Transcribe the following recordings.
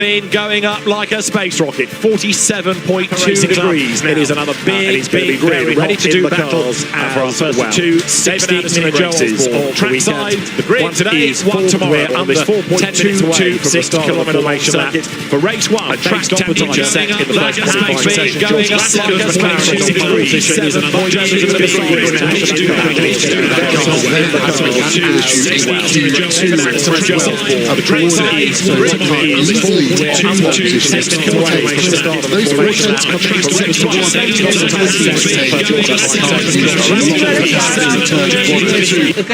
Been going up like a space rocket, 47.2 degrees. It is another big grid ready to do battle for our first two 60-minute races on trackside. The grid today is one tomorrow on this 4.22 from 60-kilometre long circuit for race one. Track temperature set in the first qualifying session. Going up like a space rocket, 47.2 degrees.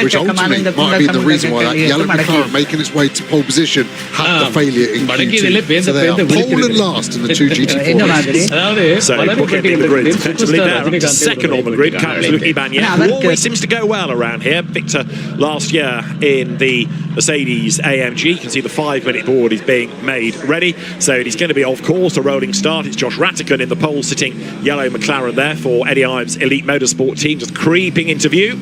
Which ultimately might be the reason why that yellow McLaren making its way to pole position had the failure in Q2. So they are pole and last in the two GT4. So bookending the grid effectively there. Second on the grid comes Ibanez, who always seems to go well around here. Victor last year in the Mercedes AMG. You can see the 5-minute board is being made ready, so it is going to be, of course, a rolling start. It's Josh Rattigan in the pole, sitting yellow McLaren there for Eddie Ives' elite motorsport team, just creeping into view.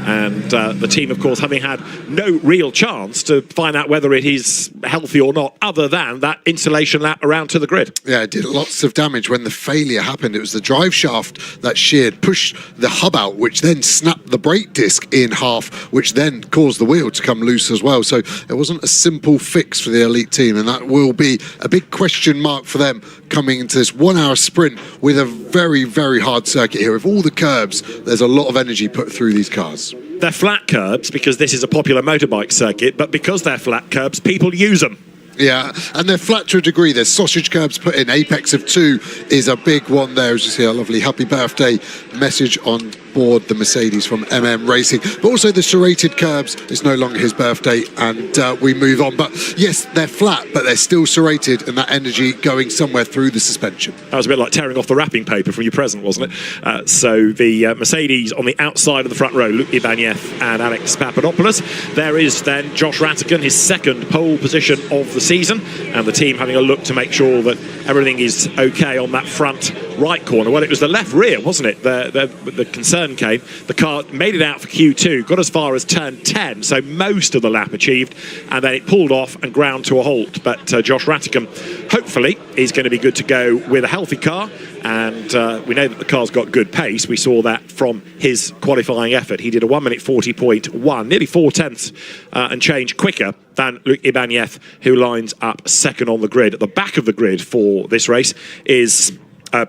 And the team, of course, having had no real chance to find out whether it is healthy or not, other than that insulation lap around to the grid. Yeah, it did lots of damage when the failure happened. It was the drive shaft that sheared, pushed the hub out, which then snapped the brake disc in half, which then caused the wheel to come loose as well. So it wasn't a simple fix for the elite team, and that will be a big question mark for them coming into this 1 hour sprint with a very, very hard circuit here. With all the curbs, there's a lot of energy put through these cars. They're flat curbs because this is a popular motorbike circuit, but because they're flat curbs, people use them. Yeah, and they're flat to a degree. There's sausage curbs put in. Apex of 2 is a big one there. As you see, a lovely happy birthday message on board the Mercedes from Racing. But also the serrated curbs. It's no longer his birthday, and we move on. But yes, they're flat, but they're still serrated, and that energy going somewhere through the suspension. That was a bit like tearing off the wrapping paper from your present, wasn't it? So the Mercedes on the outside of the front row, Luke Ibanez and Alex Papadopoulos. There is then Josh Rattigan, his second pole position of the season, and the team having a look to make sure that everything is okay on that front right corner. Well, it was the left rear, wasn't it? The concern came. The car made it out for Q2, got as far as turn 10, so most of the lap achieved, and then it pulled off and ground to a halt. But Josh Rattigan, hopefully, is going to be good to go with a healthy car, and we know that the car's got good pace. We saw that from his qualifying effort. He did a 1 minute 40.1, nearly 4/10 and change quicker than Luke Ibanez, who lines up second on the grid. At the back of the grid for this race is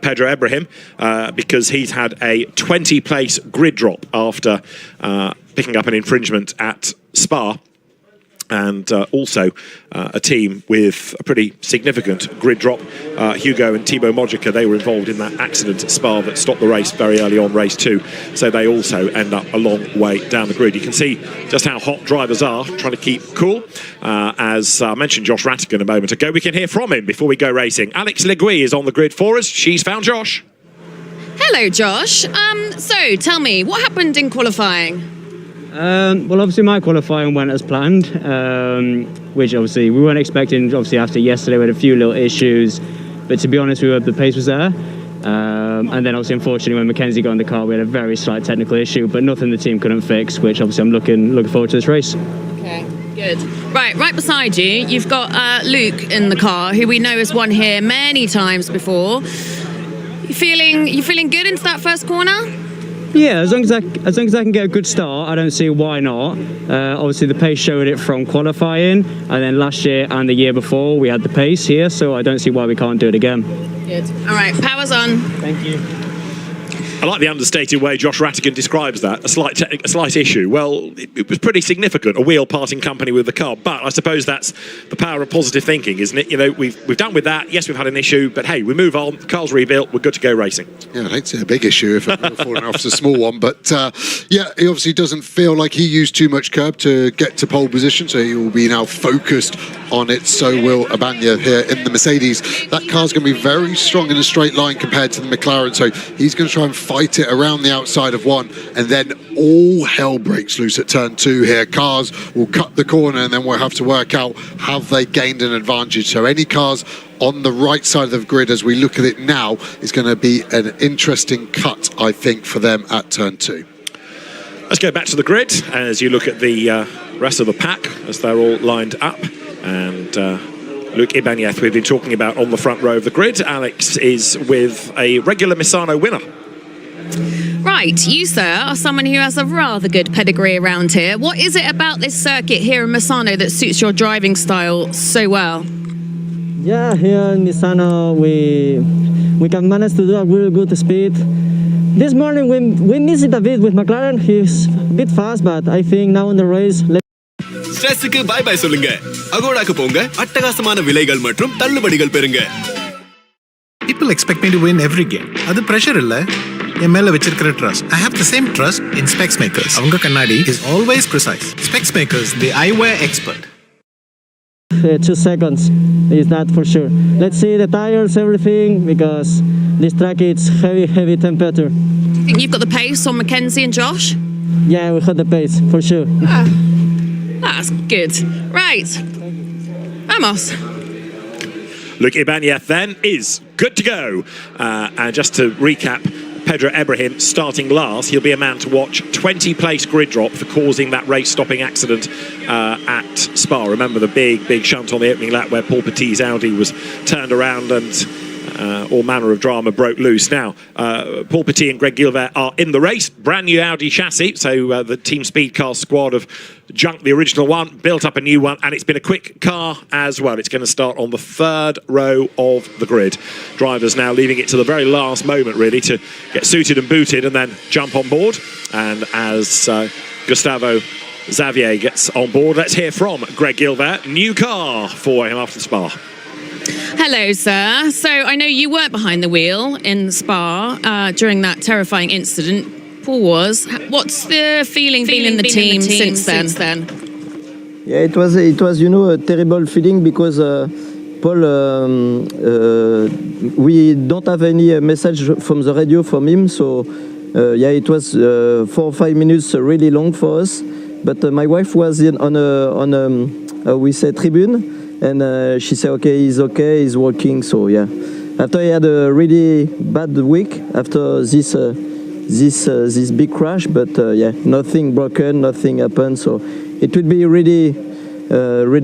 Pedro Ibrahim, because he's had a 20-place grid drop after picking up an infringement at Spa. And also a team with a pretty significant grid drop. Hugo and Thibaut Mojica, they were involved in that accident at Spa that stopped the race very early on, race 2. So they also end up a long way down the grid. You can see just how hot drivers are trying to keep cool. As I mentioned Josh Rattigan a moment ago, we can hear from him before we go racing. Alex Legui is on the grid for us. She's found Josh. Hello, Josh. So tell me, what happened in qualifying? Well, obviously my qualifying went as planned, which obviously we weren't expecting. Obviously after yesterday we had a few little issues, but to be honest, the pace was there. And then obviously unfortunately when Mackenzie got in the car we had a very slight technical issue, but nothing the team couldn't fix, which obviously I'm looking forward to this race. Okay, good. Right beside you, you've got Luke in the car, who we know has won here many times before. You feeling good into that first corner? Yeah, as long as I can get a good start, I don't see why not. Obviously, the pace showed it from qualifying, and then last year and the year before we had the pace here, so I don't see why we can't do it again. Good. All right, power's on. Thank you. I like the understated way Josh Rattigan describes that, a slight issue. Well, it was pretty significant, a wheel parting company with the car, but I suppose that's the power of positive thinking, isn't it? You know, we've done with that. Yes, we've had an issue, but hey, we move on. The car's rebuilt. We're good to go racing. Yeah, I'd hate to say a big issue if a wheel falling off is a small one, but yeah, he obviously doesn't feel like he used too much curb to get to pole position, so he will be now focused on it. So will Abanya here in the Mercedes. That car's going to be very strong in a straight line compared to the McLaren, so he's going to try and fight it around the outside of 1, and then all hell breaks loose at turn 2 here. Cars will cut the corner, and then we'll have to work out, have they gained an advantage? So any cars on the right side of the grid as we look at it now is going to be an interesting cut, I think, for them at turn 2. Let's go back to the grid as you look at the rest of the pack as they're all lined up, and Luke Ibanez we've been talking about on the front row of the grid. Alex is with a regular Misano winner. Right, you, sir, are someone who has a rather good pedigree around here. What is it about this circuit here in Misano that suits your driving style so well? Yeah, here in Misano we can manage to do a really good speed. This morning we missed it a bit with McLaren. He's a bit fast, but I think now in the race. ஸ்ட்ரெஸ்ஸுக்கு bye bye சொல்லுங்க. அகோடாக்கு போங்க. அட்டகாசமான விலைகள் மற்றும் தள்ளுபடிகள் பெறுங்க. People expect me to win every game. அது pressure இல்ல. என் மேல வச்சிருக்கிற trust. I have the same trust in Specs Makers. அவங்க கண்ணாடி is always precise. Specs Makers, the eyewear expert. 2 seconds is that for sure. Let's see the tires, everything, because this track is heavy temperature. Do you think you've got the pace on Mackenzie and Josh? Yeah, we had the pace for sure. That's good. Right. Vamos. Luke Ibanez then is good to go. And just to recap, Pedro Ibrahim starting last. He'll be a man to watch. 20-place grid drop for causing that race-stopping accident at Spa. Remember the big shunt on the opening lap where Paul Petit's Audi was turned around and all manner of drama broke loose. Now, Paul Petit and Greg Gilbert are in the race. Brand new Audi chassis. So the Team Speedcast squad have junked the original one, built up a new one, and it's been a quick car as well. It's going to start on the 3rd row of the grid. Drivers now leaving it to the very last moment, really, to get suited and booted and then jump on board. And as Gustavo Xavier gets on board, let's hear from Greg Gilbert. New car for him after Spa. Hello, sir. So I know you weren't behind the wheel in Spa during that terrifying incident. Paul was. What's the feeling in the team since then? Yeah, it was a terrible feeling because Paul, we don't have any message from the radio from him, so it was 4 or 5 minutes really long for us. But my wife was on a tribune, and she said, okay, he's working. So yeah, after he had a really bad week after this big crash, but nothing broken, nothing happened. So it would be really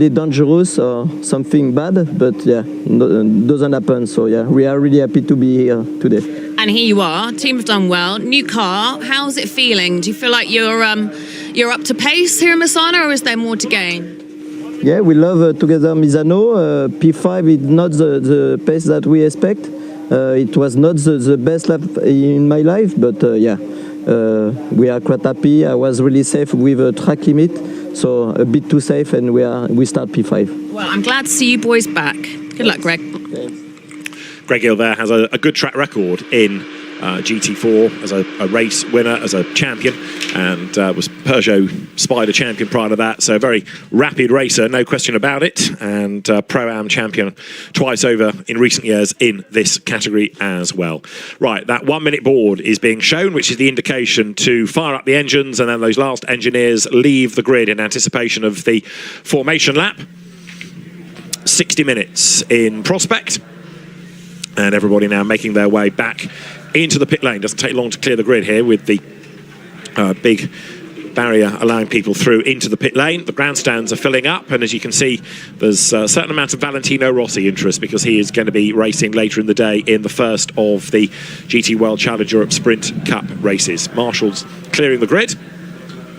dangerous or something bad, but doesn't happen. So yeah, we are really happy to be here today. And here you are. Team have done well. New car. How's it feeling? Do you feel like you're up to pace here in Misano, or is there more to gain? Yeah, we love together Misano. P5 is not the pace that we expect. It was not the best lap in my life, but we are quite happy. I was really safe with a track limit, so a bit too safe, and we start P5. Well, I'm glad to see you boys back. Good luck, Greg. Thanks. Greg Gilbert has a good track record in GT4 as a race winner, as a champion, and was Peugeot Spider champion prior to that. So a very rapid racer, no question about it, and Pro-Am champion twice over in recent years in this category as well. Right, that 1 minute board is being shown, which is the indication to fire up the engines, and then those last engineers leave the grid in anticipation of the formation lap. 60 minutes in prospect. And everybody now making their way back into the pit lane. Doesn't take long to clear the grid here with the big barrier allowing people through into the pit lane. The grandstands are filling up, and as you can see, there's a certain amount of Valentino Rossi interest because he is going to be racing later in the day in the first of the GT World Challenge Europe Sprint Cup races. Marshall's clearing the grid.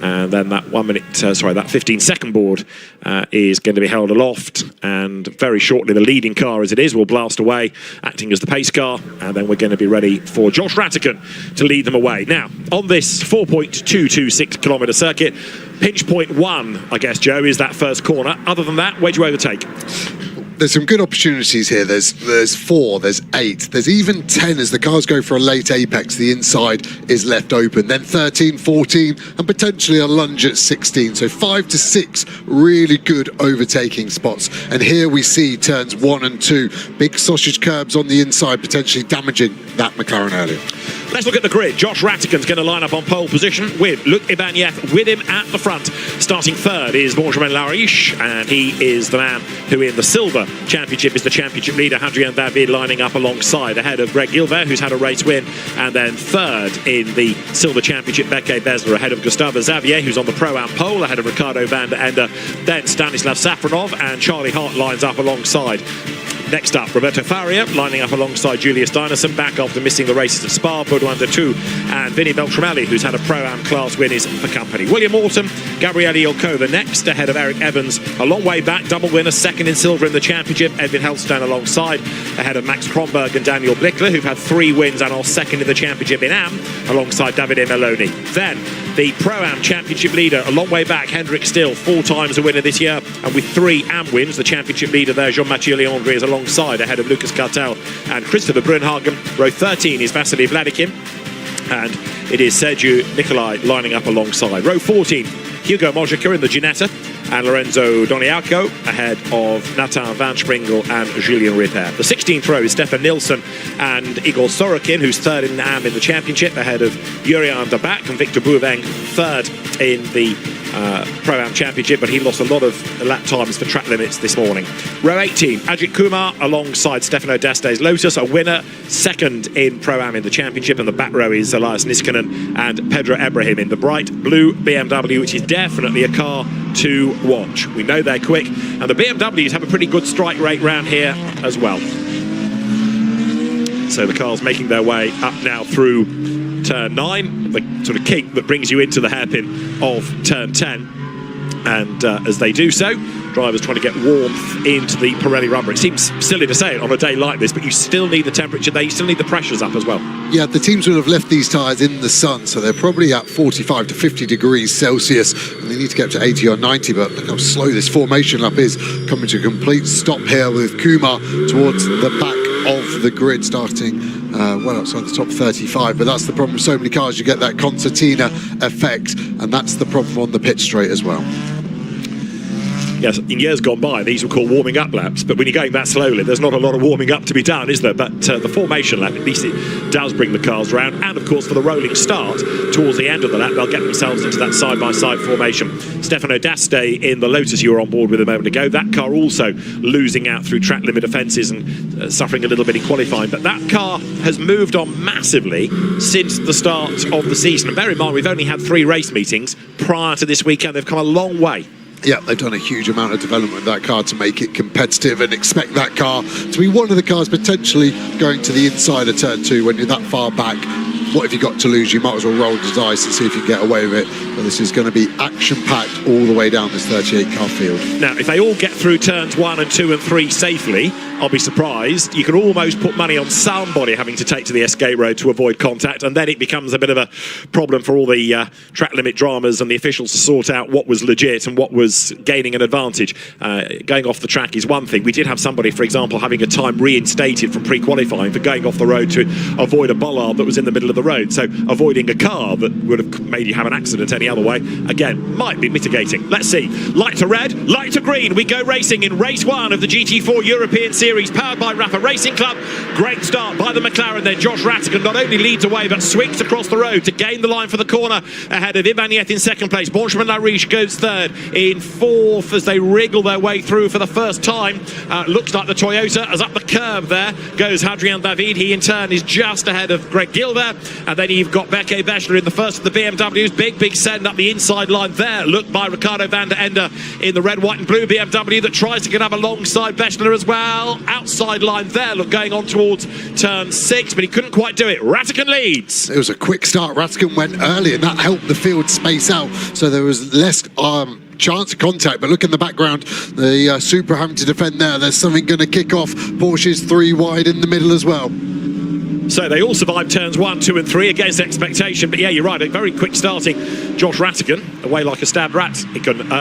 And then that 15-second board is going to be held aloft, and very shortly the leading car, as it is, will blast away, acting as the pace car, and then we're going to be ready for Josh Ratigan to lead them away. Now, on this 4.226 kilometre circuit, pinch point 1, I guess, Joe, is that first corner. Other than that, where do you overtake? There's some good opportunities here. There's 4, there's 8, there's even 10 as the cars go for a late apex. The inside is left open. Then 13, 14, and potentially a lunge at 16. So 5 to 6 really good overtaking spots. And here we see turns 1 and 2. Big sausage curbs on the inside, potentially damaging that McLaren earlier. Let's look at the grid. Josh Ratigan's going to line up on pole position with Luc Ibanez with him at the front. Starting third is Benjamin Lariche, and he is the man who in the silver championship is the championship leader. Hadrian David lining up alongside, ahead of Greg Gilbert, who's had a race win, and then third in the silver championship, Beke Besler, ahead of Gustavo Xavier, who's on the Pro-Am pole, ahead of Ricardo van der Ende. Then Stanislav Safronov and Charlie Hart lines up alongside. Next up, Roberto Faria lining up alongside Julius Dynason, back after missing the races at Spa, Baudouin de Tout, and Vinny Beltramelli, who's had a Pro-Am class win, is for company. William Orton, Gabriele Ilkova next, ahead of Eric Evans, a long way back, double winner, second in silver in the championship, Edwin Helstone alongside, ahead of Max Kronberg and Daniel Blickler, who've had 3 wins and are second in the championship in Am, alongside Davide Meloni. Then, the Pro-Am championship leader, a long way back, Hendrik Still, 4 times a winner this year, and with 3 Am wins, the championship leader there, Jean-Mathieu Leandri, is alongside, ahead of Lucas Cartel and Christopher Brunhagen. Row 13 is Vasily Vladikin, and it is Sergio Nicolai lining up alongside. Row 14, Hugo Mojica in the Ginetta, and Lorenzo Doniaco ahead of Nathan Van Springel and Julien Ripper. The 16th row is Stefan Nilsson and Igor Sorokin, who's third in Am in the championship, ahead of Jurian de Back and Victor Bouveng, third in the Pro-Am Championship, but he lost a lot of lap times for track limits this morning. Row 18, Ajit Kumar alongside Stefano Daste's Lotus, a winner, second in Pro-Am in the Championship, and the back row is Elias Niskanen and Pedro Ibrahim in the bright blue BMW, which is definitely a car to watch. We know they're quick, and the BMWs have a pretty good strike rate round here as well. So the cars making their way up now through turn 9, the sort of kink that brings you into the hairpin of turn 10, and as they do so, drivers trying to get warmth into the Pirelli rubber. It seems silly to say it on a day like this, but you still need the temperature there, you still need the pressures up as well. Yeah, the teams will have left these tyres in the sun, so they're probably at 45 to 50 degrees Celsius, and they need to get up to 80 or 90, but look how slow this formation lap is, coming to a complete stop here with Kumar towards the back of the grid, starting well outside the top 35, but that's the problem with so many cars, you get that concertina effect, and that's the problem on the pit straight as well. Yes, in years gone by, these were called warming up laps, but when you're going that slowly, there's not a lot of warming up to be done, is there? But the formation lap, at least it does bring the cars round, and of course for the rolling start, towards the end of the lap, they'll get themselves into that side-by-side formation. Stefano Daste in the Lotus you were on board with a moment ago, that car also losing out through track limit offences and suffering a little bit in qualifying, but that car has moved on massively since the start of the season. And bear in mind, we've only had 3 race meetings prior to this weekend. They've come a long way. Yeah, they've done a huge amount of development with that car to make it competitive, and expect that car to be one of the cars potentially going to the inside of turn 2 when you're that far back. What have you got to lose? You might as well roll the dice and see if you can get away with it. But this is going to be action-packed all the way down this 38-car field. Now, if they all get through turns 1 and 2 and 3 safely, I'll be surprised. You can almost put money on somebody having to take to the escape road to avoid contact, and then it becomes a bit of a problem for all the track limit dramas and the officials to sort out what was legit and what was gaining an advantage. Going off the track is one thing. We did have somebody, for example, having a time reinstated from pre-qualifying for going off the road to avoid a bollard that was in the middle of the road. So avoiding a car that would have made you have an accident any other way, again, might be mitigating. Let's see. Light to red, light to green. We go racing in race 1 of the GT4 European Series, powered by Rafa Racing Club. Great start by the McLaren there. Josh Ratigan not only leads away, but swings across the road to gain the line for the corner, ahead of Ibanez in second place. Benjamin Lariche goes third. In fourth, as they wriggle their way through for the first time, looks like the Toyota, as up the curb there goes Hadrian David. He in turn is just ahead of Greg Gilbert, and then you've got Beke Besler in the first of the BMWs. Big send up the inside line there, looked by Ricardo van der Ende in the red, white and blue BMW that tries to get up alongside Besler as well. Outside line there, look, going on towards turn 6, but he couldn't quite do it. Ratigan leads. It was a quick start. Ratigan went early, and that helped the field space out, so there was less chance of contact. But look in the background, the Supra having to defend there. There's something going to kick off. Porsche's 3 wide in the middle as well. So they all survived turns 1, 2 and 3 against expectation. But yeah, you're right, a very quick starting Josh Ratigan, away like a stabbed rat.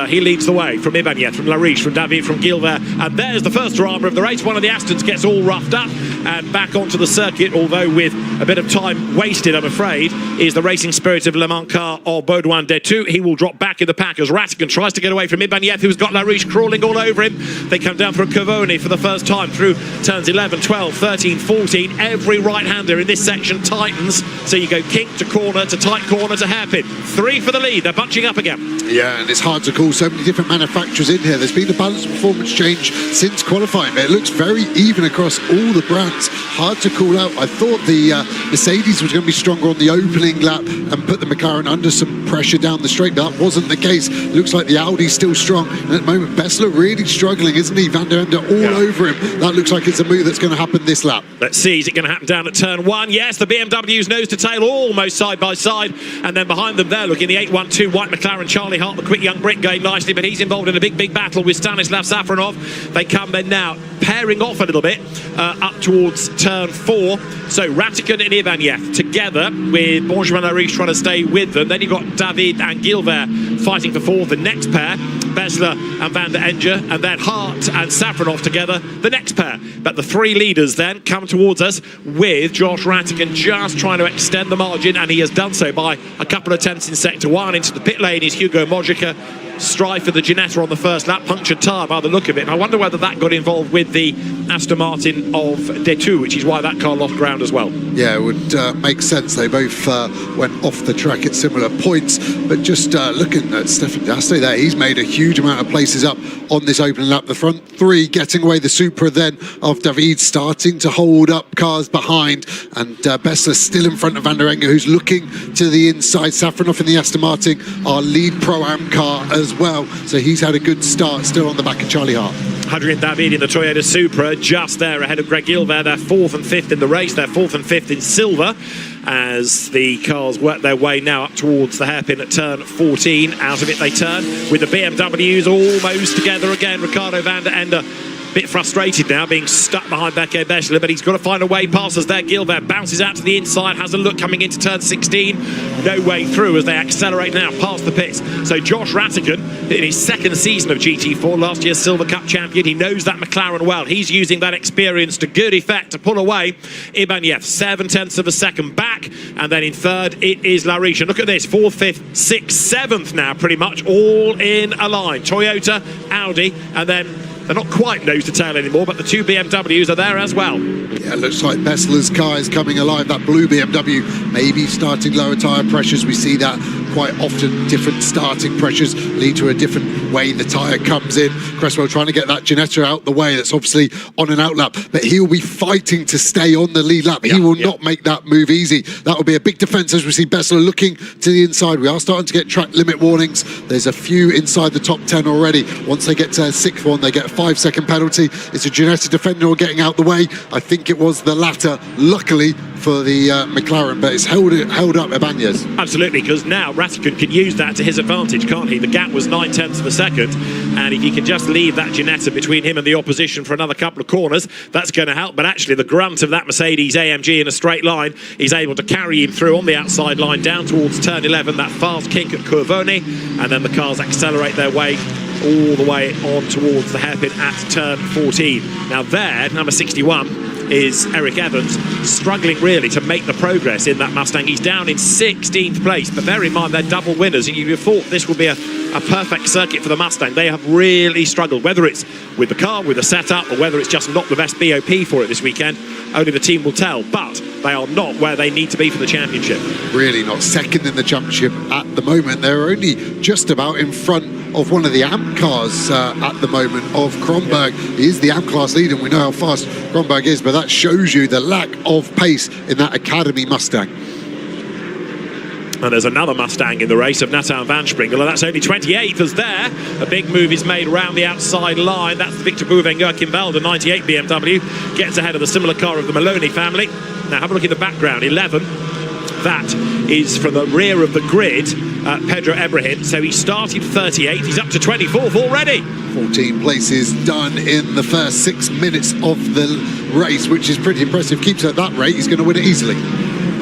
He leads the way from Ibanez, from Lariche, from David, from Gilbert. And there's the first drama of the race. One of the Astons gets all roughed up and back onto the circuit, although with a bit of time wasted, I'm afraid, is the racing spirit of Le Mans car of Baudouin de Tout. He will drop back in the pack as Ratigan tries to get away from Ibanez, who's got Lariche crawling all over him. They come down through Cavoni for the first time through turns 11, 12, 13, 14. Every right-hand hander in this section tightens, so you go kink to corner to tight corner to hairpin. 3 for the lead, they're bunching up again. Yeah, and it's hard to call so many different manufacturers in here. There's been a balanced performance change since qualifying, but it looks very even across all the brands. Hard to call out. I thought the Mercedes was going to be stronger on the opening lap and put the McLaren under some pressure down the straight, but that wasn't the case. Looks like the Audi's still strong, and at the moment Bessler really struggling, isn't he? Van der Ende all over him. That looks like it's a move that's going to happen this lap. Let's see, is it going to happen down at turn 1? Yes, the BMW's nose to tail almost side by side, and then behind them there, looking the 812 white McLaren, Charlie Hart, the quick young Brit, going nicely, but he's involved in a big battle with Stanislav Safronov. They come then now pairing off a little bit up towards turn 4. So Ratigan and Ivaniev together with Benjamin Lariche trying to stay with them. Then you've got David and Gilbert fighting for 4th. The next pair, Bessler and Van der Ende, and then Hart and Safronov together, the next pair. But the 3 leaders then come towards us with Josh Ratigan just trying to extend the margin, and he has done so by a couple of tenths in sector 1. Into the pit lane is Hugo Mojica. Strive for the Ginetta on the first lap, punctured tyre by the look of it. And I wonder whether that got involved with the Aston Martin of Detu, which is why that car lost ground as well. Yeah, it would make sense. They both went off the track at similar points, but just looking at Stefan Daste there, he's made a huge amount of places up on this opening lap. The front 3 getting away the Supra then of David, starting to hold up cars behind, and Bessler still in front of Van der Ende, who's looking to the inside. Safronov in the Aston Martin, our lead Pro-Am car as well, so he's had a good start, still on the back of Charlie Hart. Hadrian David in the Toyota Supra, just there ahead of Greg Gilbert. They're 4th and 5th in the race. They're 4th and 5th in silver as the cars work their way now up towards the hairpin at turn 14. Out of it they turn with the BMWs almost together again. Ricardo van der Ende bit frustrated now, being stuck behind Beke Bessler, but he's got to find a way past us there. Gilbert bounces out to the inside, has a look coming into turn 16. No way through as they accelerate now past the pits. So Josh Ratigan, in his 2nd season of GT4, last year's Silver Cup champion, he knows that McLaren well. He's using that experience to good effect to pull away Ibaniev 7/10 of a second back, and then in 3rd it is Lariche. And look at this, 4th, 5th, 6th, 7th now, pretty much all in a line. Toyota, Audi, and then they're not quite nose to tail anymore, but the 2 BMWs are there as well. Yeah, it looks like Bessler's car is coming alive. That blue BMW maybe starting lower tyre pressures. We see that quite often. Different starting pressures lead to a different way the tyre comes in. Cresswell trying to get that Ginetta out the way. That's obviously on an out lap, but he'll be fighting to stay on the lead lap. He will not make that move easy. That will be a big defence as we see Bessler looking to the inside. We are starting to get track limit warnings. There's a few inside the top 10 already. Once they get to a 6th one, they get a 5-second penalty. It's a Ginetta defender getting out the way. I think it was the latter, luckily for the McLaren, but it's held up Ibanez. Absolutely, because now Ratigan can use that to his advantage, can't he? The gap was 9/10 of a second, and if he can just leave that Ginetta between him and the opposition for another couple of corners, that's going to help. But actually the grunt of that Mercedes AMG in a straight line is able to carry him through on the outside line down towards turn 11, that fast kick at Curvone, and then the cars accelerate their way all the way on towards the hairpin at turn 14. Now there, number 61 is Eric Evans, struggling really to make the progress in that Mustang. He's down in 16th place, but bear in mind they're double winners, and you'd have thought this would be a perfect circuit for the Mustang. They have really struggled, whether it's with the car, with the setup, or whether it's just not the best BOP for it this weekend. Only the team will tell, but they are not where they need to be for the championship. Really not. 2nd in the championship at the moment. They're only just about in front of one of the AMP cars at the moment of Kronberg. He is the AMP class leader, and we know how fast Kronberg is, but that shows you the lack of pace in that Academy Mustang. And there's another Mustang in the race of Nathan Van Springel, and that's only 28th as there. A big move is made around the outside line. That's Victor Bouvenger-Kimball, the 98 BMW, gets ahead of the similar car of the Maloney family. Now have a look in the background, 11. That is from the rear of the grid, Pedro Ebrahim. So he started 38, he's up to 24th already. 14 places done in the first 6 minutes of the race, which is pretty impressive. Keeps at that rate, he's going to win it easily.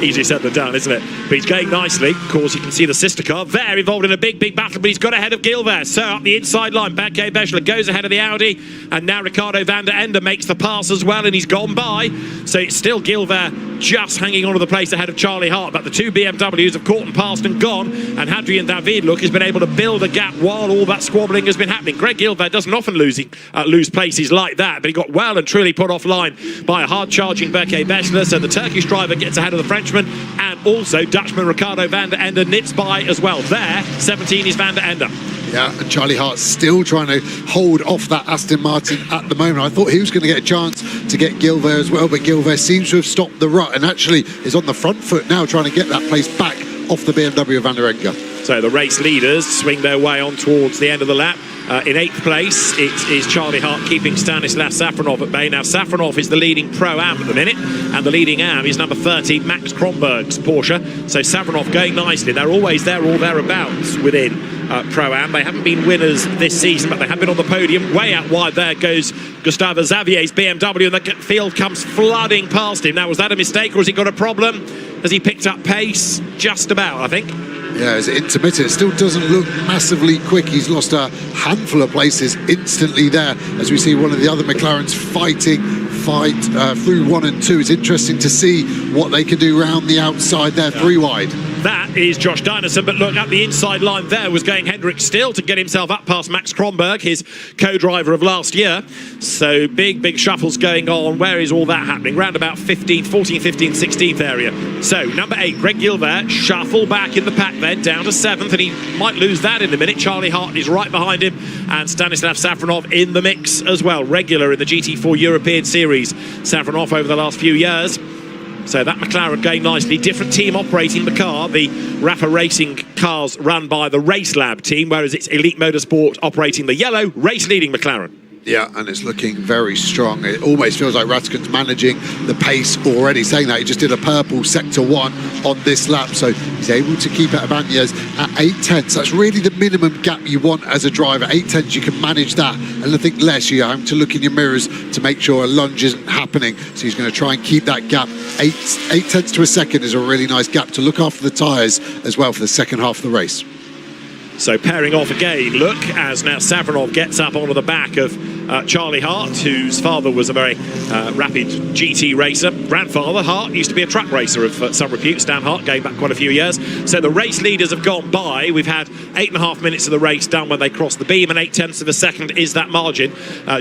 Easier said than done, isn't it? But he's going nicely. Of course, you can see the sister car there involved in a big battle, but he's got ahead of Gilbert. So up the inside line, Beke Bessler goes ahead of the Audi, and now Ricardo van der Ende makes the pass as well, and he's gone by. So it's still Gilbert just hanging on to the place ahead of Charlie Hart, but the two BMWs have caught and passed and gone, and Hadrian David, look, has been able to build a gap while all that squabbling has been happening. Greg Gilbert doesn't often lose places like that, but he got well and truly put offline by a hard-charging Berke Bessler, so the Turkish driver gets ahead of the Frenchman, and also Dutchman Ricardo van der Ende nips by as well. There, 17 is van der Ende. Yeah, and Charlie Hart's still trying to hold off that Aston Martin at the moment. I thought he was going to get a chance to get Gilbert as well, but Gilbert seems to have stopped the rut and actually is on the front foot now, trying to get that place back off the BMW of Van der Enge. So the race leaders swing their way on towards the end of the lap. In 8th place, it is Charlie Hart keeping Stanislav Safronov at bay. Now, Safronov is the leading Pro-Am at the minute, and the leading Am is number 30, Max Kronberg's Porsche. So Safronov going nicely. They're always there or thereabouts within Pro-Am. They haven't been winners this season, but they have been on the podium. Way out wide there goes Gustavo Xavier's BMW, and the field comes flooding past him. Now, was that a mistake, or has he got a problem? Has he picked up pace? Just about, I think. Yeah, it's intermittent. It still doesn't look massively quick. He's lost a handful of places instantly there, as we see one of the other McLarens fight through 1 and 2. It's interesting to see what they can do round the outside there, 3 wide. That is Josh Dynasson, but look, at the inside line there was going Hendrik Still to get himself up past Max Kronberg, his co-driver of last year. So big shuffles going on. Where is all that happening? Round about 14th, 15th, 16th area. So number 8, Greg Gilbert, shuffle back in the pack then, down to 7th, and he might lose that in a minute. Charlie Hart is right behind him, and Stanislav Safronov in the mix as well. Regular in the GT4 European Series, Safronov over the last few years. So that McLaren going nicely. Different team operating the car. The Rafa Racing cars run by the Race Lab team, whereas it's Elite Motorsport operating the yellow, race-leading McLaren. Yeah, and it's looking very strong. It almost feels like Ratigan's managing the pace already. Saying that, he just did a purple sector 1 on this lap, so he's able to keep it Ibanez at 8/10. That's really the minimum gap you want as a driver. 8/10, you can manage that, and nothing less. You have to look in your mirrors to make sure a lunge isn't happening. So he's going to try and keep that gap. 8/10 to a second is a really nice gap to look after the tyres as well for the second half of the race. So pairing off again, look, as now Safronov gets up onto the back of Charlie Hart, whose father was a very rapid GT racer. Grandfather, Hart, used to be a truck racer of some repute, Stan Hart, going back quite a few years. So the race leaders have gone by. We've had 8.5 minutes of the race done when they crossed the beam, and 8/10 of a second is that margin.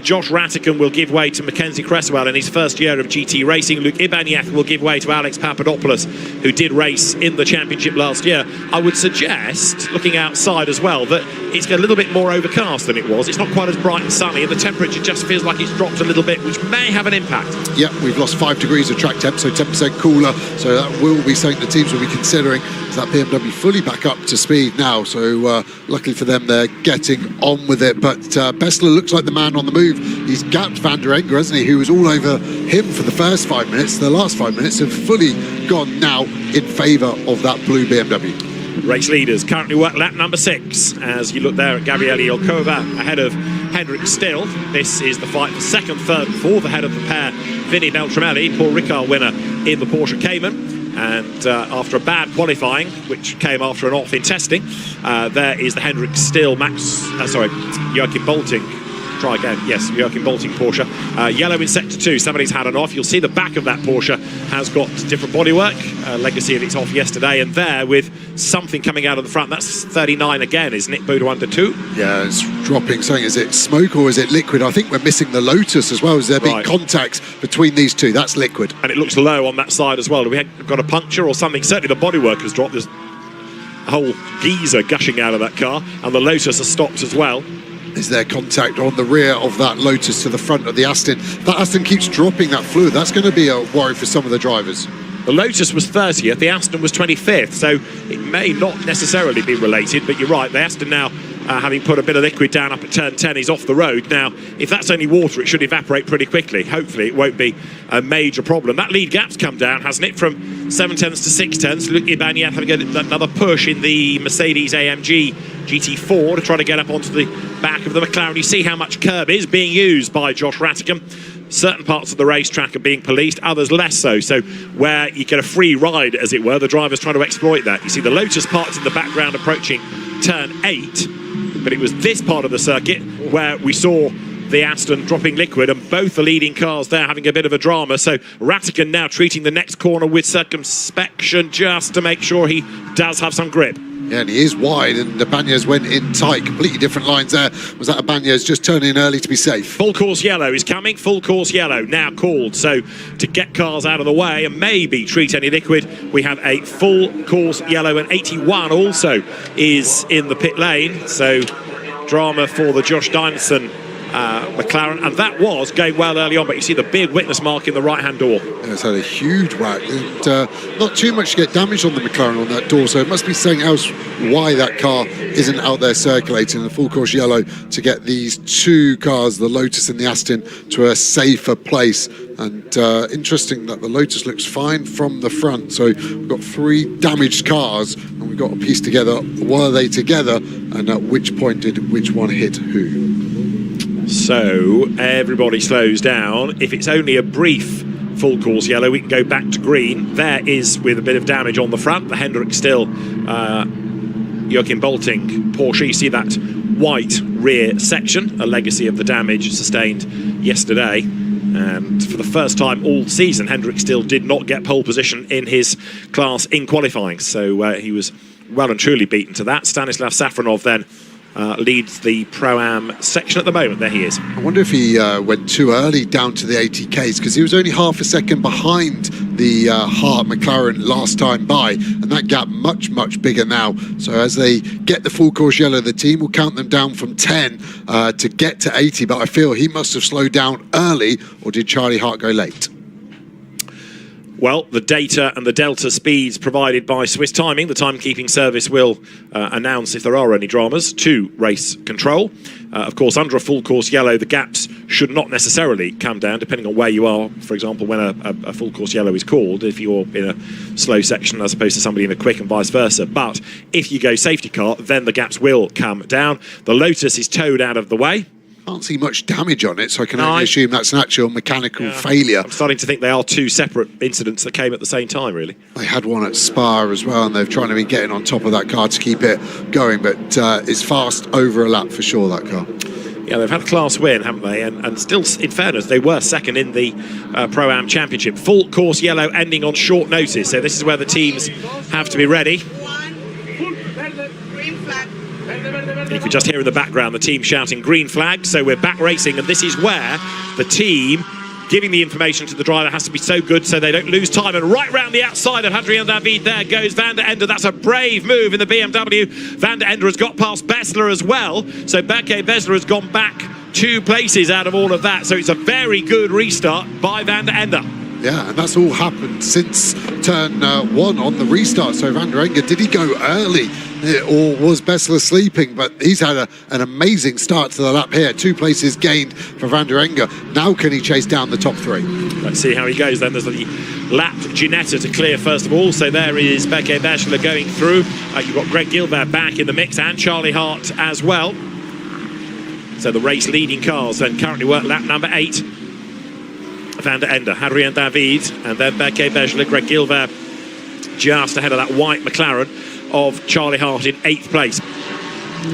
Josh Ratigan will give way to Mackenzie Cresswell in his first year of GT racing. Luke Ibanez will give way to Alex Papadopoulos, who did race in the championship last year. I would suggest, looking outside as well, that it's a little bit more overcast than it was. It's not quite as bright and sunny, and the temperature just feels like it's dropped a little bit, which may have an impact. Yeah, we've lost 5 degrees of track temp, so 10% cooler, so that will be something the teams will be considering. Is that BMW fully back up to speed now, so luckily for them, they're getting on with it. But Bessler looks like the man on the move. He's gapped Van der Enge, hasn't he, who was all over him for the first 5 minutes. The last 5 minutes have fully gone now in favour of that blue BMW. Race leaders currently work lap number 6. As you look there at Gabriele Ilkova ahead of Hendrik Still. This is the fight for 2nd, 3rd and 4th ahead of the pair Vinny Beltramelli, Paul Ricard winner in the Porsche Cayman. And after a bad qualifying, which came after an off in testing, there is the Hendrik Still Joachim Bolting. Try again. Yes, Joachim Bolting Porsche. Yellow in sector 2. Somebody's had an off. You'll see the back of that Porsche has got different bodywork. Legacy of its off yesterday. And there with something coming out of the front. That's 39 again, isn't it? Budo under 2. Yeah, it's dropping something. Is it smoke or is it liquid? I think we're missing the Lotus as well. Is there big contact between these two? That's liquid. And it looks low on that side as well. Do we have got a puncture or something? Certainly the bodywork has dropped. There's a whole geyser gushing out of that car. And the Lotus has stopped as well. Is there contact on the rear of that Lotus to the front of the Aston? That Aston keeps dropping that fluid. That's going to be a worry for some of the drivers. The Lotus was 30th, the Aston was 25th, so it may not necessarily be related, but you're right, the Aston now, having put a bit of liquid down up at turn 10, is off the road. Now, if that's only water, it should evaporate pretty quickly. Hopefully, it won't be a major problem. That lead gap's come down, hasn't it, from 7/10 to 6/10. Luke Ibanez having another push in the Mercedes AMG GT4 to try to get up onto the back of the McLaren. You see how much curb is being used by Josh Ratigan. Certain parts of the racetrack are being policed, others less so. So where you get a free ride, as it were, the driver's trying to exploit that. You see the Lotus parked in the background approaching turn 8, but it was this part of the circuit where we saw the Aston dropping liquid, and both the leading cars there having a bit of a drama. So Ratigan now treating the next corner with circumspection just to make sure he does have some grip. Yeah, and he is wide, and the Banyas went in tight. Completely different lines there. Was that a Banyas just turning in early to be safe? Full course yellow is coming. Full course yellow now called. So to get cars out of the way and maybe treat any liquid, we have a full course yellow, and 81 also is in the pit lane. So drama for the Josh Dynson McLaren, and that was going well early on, but you see the big witness mark in the right-hand door. Yeah, it's had a huge whack, and not too much to get damaged on the McLaren on that door, so it must be something else why that car isn't out there circulating in a full course yellow to get these two cars, the Lotus and the Aston, to a safer place. And interesting that the Lotus looks fine from the front, so we've got 3 damaged cars, and we've got to piece together, were they together, and at which point did which one hit who? So everybody slows down. If it's only a brief full course yellow, we can go back to green. There is, with a bit of damage on the front, the Hendrick still Joachim Bolting Porsche. You see that white rear section, a legacy of the damage sustained yesterday. And for the first time all season, Hendrick still did not get pole position in his class in qualifying. So he was well and truly beaten to that. Stanislav Safronov then leads the Pro-Am section at the moment. There he is. I wonder if he went too early down to the 80Ks, because he was only half a second behind the Hart McLaren last time by, and that gap much bigger now. So as they get the full course yellow, the team will count them down from 10 to get to 80, but I feel he must have slowed down early, or did Charlie Hart go late? Well, the data and the delta speeds provided by Swiss Timing, the timekeeping service, will announce if there are any dramas to race control. Of course, under a full course yellow, the gaps should not necessarily come down, depending on where you are. For example, when a full course yellow is called, if you're in a slow section as opposed to somebody in a quick, and vice versa. But if you go safety car, then the gaps will come down. The Lotus is towed out of the way. Can't see much damage on it, so I can only assume that's an actual mechanical failure. I'm starting to think they are 2 separate incidents that came at the same time, really. They had one at Spa as well, and they're trying to be getting on top of that car to keep it going, but it's fast over a lap for sure, that car. Yeah, they've had a class win, haven't they? And still, in fairness, they were second in the Pro-Am Championship. Full course yellow ending on short notice, so this is where the teams have to be ready. You can just hear in the background the team shouting green flag, so we're back racing, and this is where the team giving the information to the driver has to be so good so they don't lose time. And right round the outside of Hadrian David, there goes Van der Ende. That's a brave move in the BMW. Van der Ende has got past Bessler as well, so Berke Bessler has gone back 2 places out of all of that, so it's a very good restart by Van der Ende. Yeah, and that's all happened since turn 1 on the restart. So Van der Ende, did he go early, or was Bessler sleeping? But he's had an amazing start to the lap here. 2 places gained for Van der Ende. Now can he chase down the top 3? Let's see how he goes then. There's the lapped Ginetta to clear first of all. So there is Berke Bessler going through. You've got Greg Gilbert back in the mix, and Charlie Hart as well. So the race leading cars then currently work lap number 8. Van der Ende, Hadrian David, and then Berke Bessler, Greg Gilbert just ahead of that white McLaren of Charlie Hart in 8th place.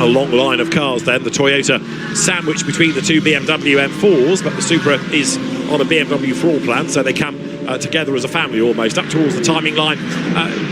A long line of cars then, the Toyota sandwiched between the 2 BMW M4s, but the Supra is on a BMW floor plan, so they come together as a family almost, up towards the timing line.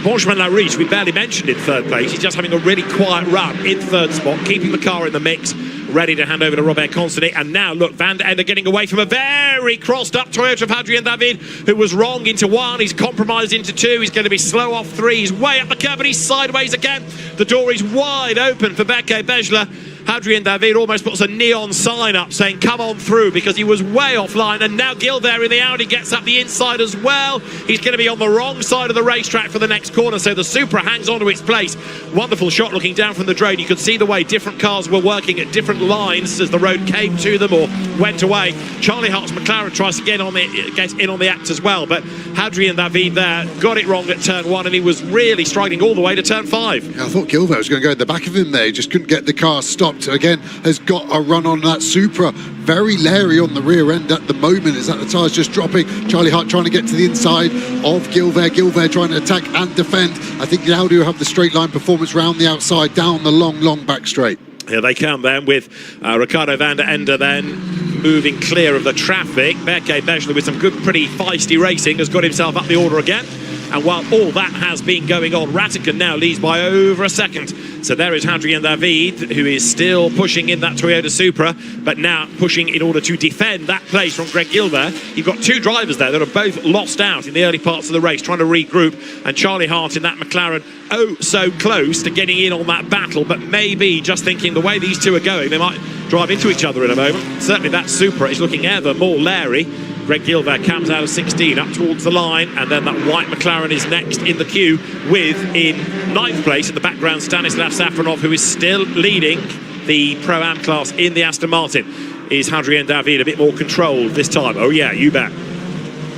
Benjamin Lariche, we barely mentioned in 3rd place. He's just having a really quiet run in 3rd spot, keeping the car in the mix, ready to hand over to Robert Constantine. And now look, Van der Ende getting away from a very crossed up Toyota of Hadrian David, who was wrong into 1. He's compromised into 2. He's going to be slow off 3. He's way up the curve, and he's sideways again. The door is wide open for Berke Bessler. Hadrian David almost puts a neon sign up saying come on through, because he was way offline. And now Gilbert in the Audi gets up the inside as well. He's going to be on the wrong side of the racetrack for the next corner, so the Supra hangs on to its place. Wonderful shot looking down from the drone. You could see the way different cars were working at different lines as the road came to them or went away. Charlie Hart's McLaren tries to get in on the act as well, but Hadrian David there got it wrong at turn 1, and he was really struggling all the way to turn 5. Yeah, I thought Gilbert was going to go at the back of him there. He just couldn't get the car stopped. Again, has got a run on that Supra. Very leery on the rear end at the moment, as that the tyres just dropping. Charlie Hart trying to get to the inside of Gilbert. Gilbert trying to attack and defend. I think the Audi will have the straight line performance round the outside, down the long back straight. Here they come then with Ricardo van der Ende then moving clear of the traffic. Berke Bejla with some good, pretty feisty racing has got himself up the order again. And while all that has been going on, Ratigan now leads by over a second. So there is Hadrien David, who is still pushing in that Toyota Supra, but now pushing in order to defend that place from Greg Gilbert. You've got two drivers there that are both lost out in the early parts of the race, trying to regroup, and Charlie Hart in that McLaren, oh so close to getting in on that battle, but maybe just thinking the way these two are going, they might drive into each other in a moment. Certainly that Supra is looking ever more Larry. Greg Gilbert comes out of 16 up towards the line, and then that white McLaren is next in the queue with, in 9th place in the background, Stanislav Safronov, who is still leading the Pro-Am class in the Aston Martin. Is Hadrien David a bit more controlled this time? Oh yeah, you bet.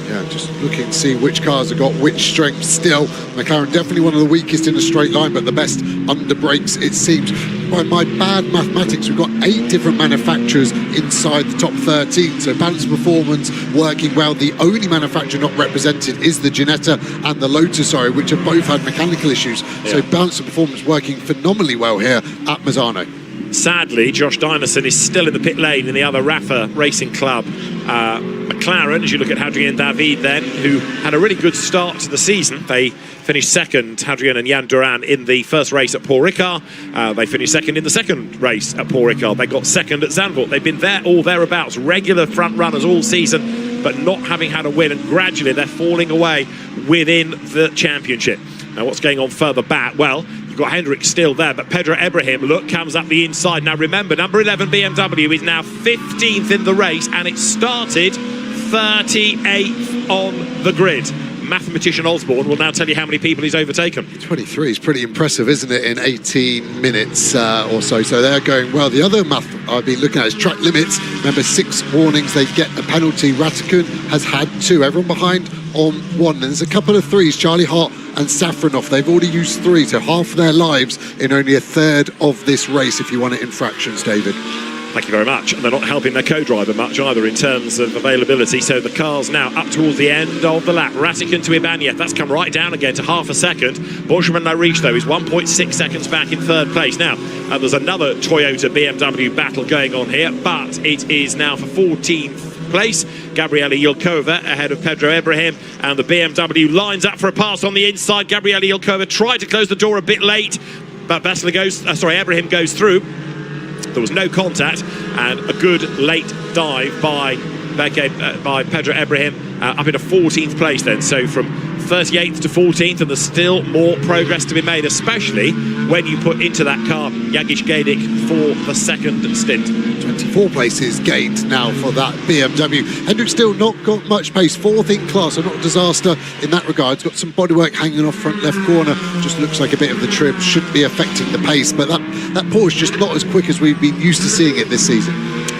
Yeah, just looking to see which cars have got which strength still. McLaren definitely one of the weakest in a straight line, but the best under brakes, it seems. By my bad mathematics, we've got 8 different manufacturers inside the top 13. So balanced performance working well. The only manufacturer not represented is the Ginetta and the Lotus, which have both had mechanical issues. Yeah. So balanced performance working phenomenally well here at Mazzano. Sadly, Josh Dynason is still in the pit lane in the other Rafa Racing Club McLaren. As you look at Hadrien David then, who had a really good start to the season. They finished second, Hadrien and Jan Duran, in the first race at Paul Ricard. They finished second in the second race at Paul Ricard. They got second at Zandvoort. They've been there or thereabouts, regular front runners all season, but not having had a win, and gradually they're falling away within the championship. Now what's going on further back? Well, you've got Hendrick still there, but Pedro Ibrahim, look, comes up the inside. Now remember, number 11 BMW is now 15th in the race, and it started 38th on the grid. Mathematician Osborne will now tell you how many people he's overtaken. 23 is pretty impressive, isn't it, in 18 minutes or so. So they're going well. The other math I've been looking at is track limits. Remember, 6 warnings, they get a penalty. Ratigan has had 2. Everyone behind on 1. And there's a couple of 3s, Charlie Hart and Safronov. They've already used 3, so half of their lives in only a third of this race, if you want it in fractions, David. Thank you very much. And they're not helping their co-driver much either in terms of availability. So the car's now up towards the end of the lap. Ratigan to Ibanez. That's come right down again to half a second. Benjamin Lariche, though, is 1.6 seconds back in third place. Now, there's another Toyota BMW battle going on here, but it is now for 14th place. Gabriela Yilkova ahead of Pedro Ibrahim, and the BMW lines up for a pass on the inside. Gabriela Yilkova tried to close the door a bit late, but Ibrahim goes through. There was no contact, and a good late dive by Pedro Ibrahim up into 14th place then. So from 38th to 14th, and there's still more progress to be made, especially when you put into that car Jagic Gaidik for the second stint. 24 places gained now for that BMW. Hendrick still not got much pace, 4th in class, so not a disaster in that regard. It's got some bodywork hanging off front left corner, just looks like a bit of the trim, shouldn't be affecting the pace, but that Porsche just not as quick as we've been used to seeing it this season.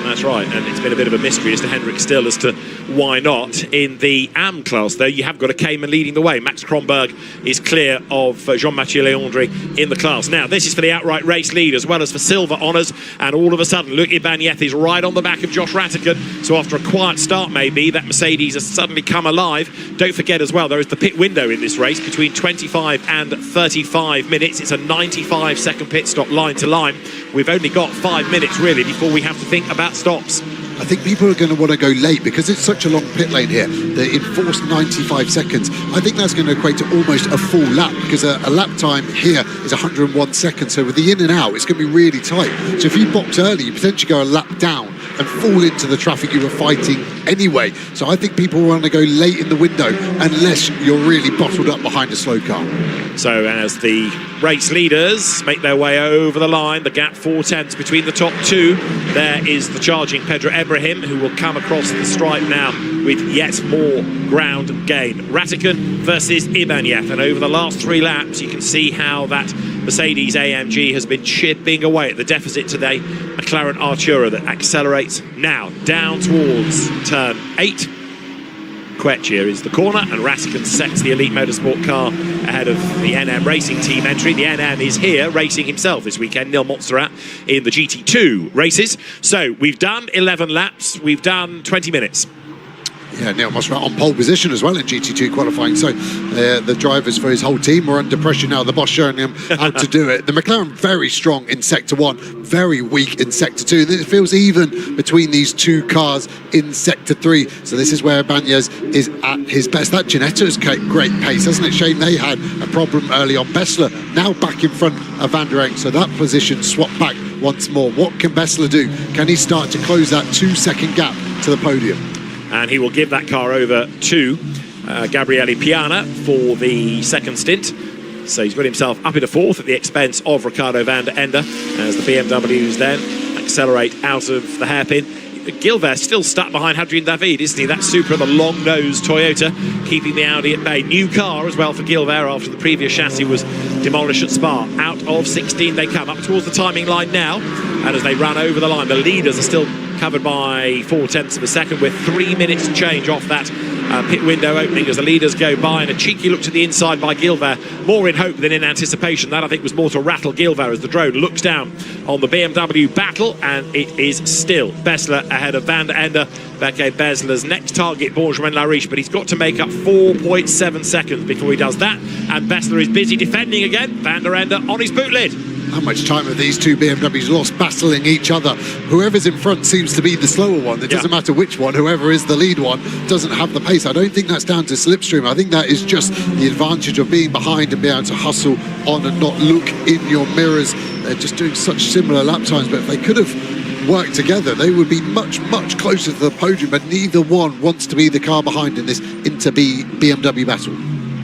That's right, and it's been a bit of a mystery as to Hendrick still as to why not. In the AM class, though, you have got a Cayman leading the way. Max Kronberg is clear of Jean-Mathieu Leandri in the class. Now, this is for the outright race lead as well as for silver honours, and all of a sudden, Luc Ibanez is right on the back of Josh Ratigan. So after a quiet start, maybe, that Mercedes has suddenly come alive. Don't forget as well, there is the pit window in this race between 25 and 35 minutes. It's a 95-second pit stop line to line. We've only got 5 minutes, really, before we have to think about stops. I think people are going to want to go late because it's such a long pit lane here. The enforced 95 seconds. I think that's going to equate to almost a full lap, because a lap time here is 101 seconds. So with the in and out, it's going to be really tight. So if you box early, you potentially go a lap down and fall into the traffic you were fighting anyway. So I think people want to go late in the window unless you're really bottled up behind a slow car. So as the race leaders make their way over the line, the gap 4 tenths between the top 2, there is the charging Pedro Ibrahim, who will come across the stripe now with yet more ground gain. Ratigan versus Ibanez, and over the last 3 laps you can see how that Mercedes AMG has been chipping away at the deficit today. McLaren Artura that accelerates now down towards turn 8. Quetchia is the corner, and Ratigan sets the Elite Motorsport car ahead of the NM Racing Team entry. The NM is here racing himself this weekend, Neil Montserrat, in the GT2 races. So we've done 11 laps, we've done 20 minutes. Yeah, Neil Mosrat on pole position as well in GT2 qualifying. So the drivers for his whole team are under pressure now. The boss showing him how to do it. The McLaren very strong in Sector 1, very weak in Sector 2. It feels even between these two cars in Sector 3. So this is where Ibanez is at his best. That Ginetto's great pace, hasn't it? Shame they had a problem early on. Bessler now back in front of Van der Engh. So that position swapped back once more. What can Bessler do? Can he start to close that 2-second gap to the podium? And he will give that car over to Gabriele Piana for the second stint. So he's got himself up into fourth at the expense of Ricardo van der Ende as the BMWs then accelerate out of the hairpin. Gilbert still stuck behind Hadrian David, isn't he? That Supra, the long-nosed Toyota, keeping the Audi at bay. New car as well for Gilbert after the previous chassis was demolished at Spa. Out of 16 they come, up towards the timing line now. And as they run over the line, the leaders are still covered by 0.4 of a second with 3 minutes to change off that pit window opening as the leaders go by, and a cheeky look to the inside by Gilbert, more in hope than in anticipation. That I think was more to rattle Gilbert as the drone looks down on the BMW battle, and it is still Bessler ahead of Van der Ende. Becke Bessler's next target, Benjamin-Lariche, but he's got to make up 4.7 seconds before he does that, and Bessler is busy defending again. Van der Ende on his boot lid. How much time have these two BMWs lost battling each other? Whoever's in front seems to be the slower one. It doesn't matter which one. Whoever is the lead one doesn't have the pace. I don't think that's down to slipstream. I think that is just the advantage of being behind and being able to hustle on and not look in your mirrors. They're just doing such similar lap times, but if they could have worked together, they would be much, much closer to the podium, but neither one wants to be the car behind in this Inter-BMW battle.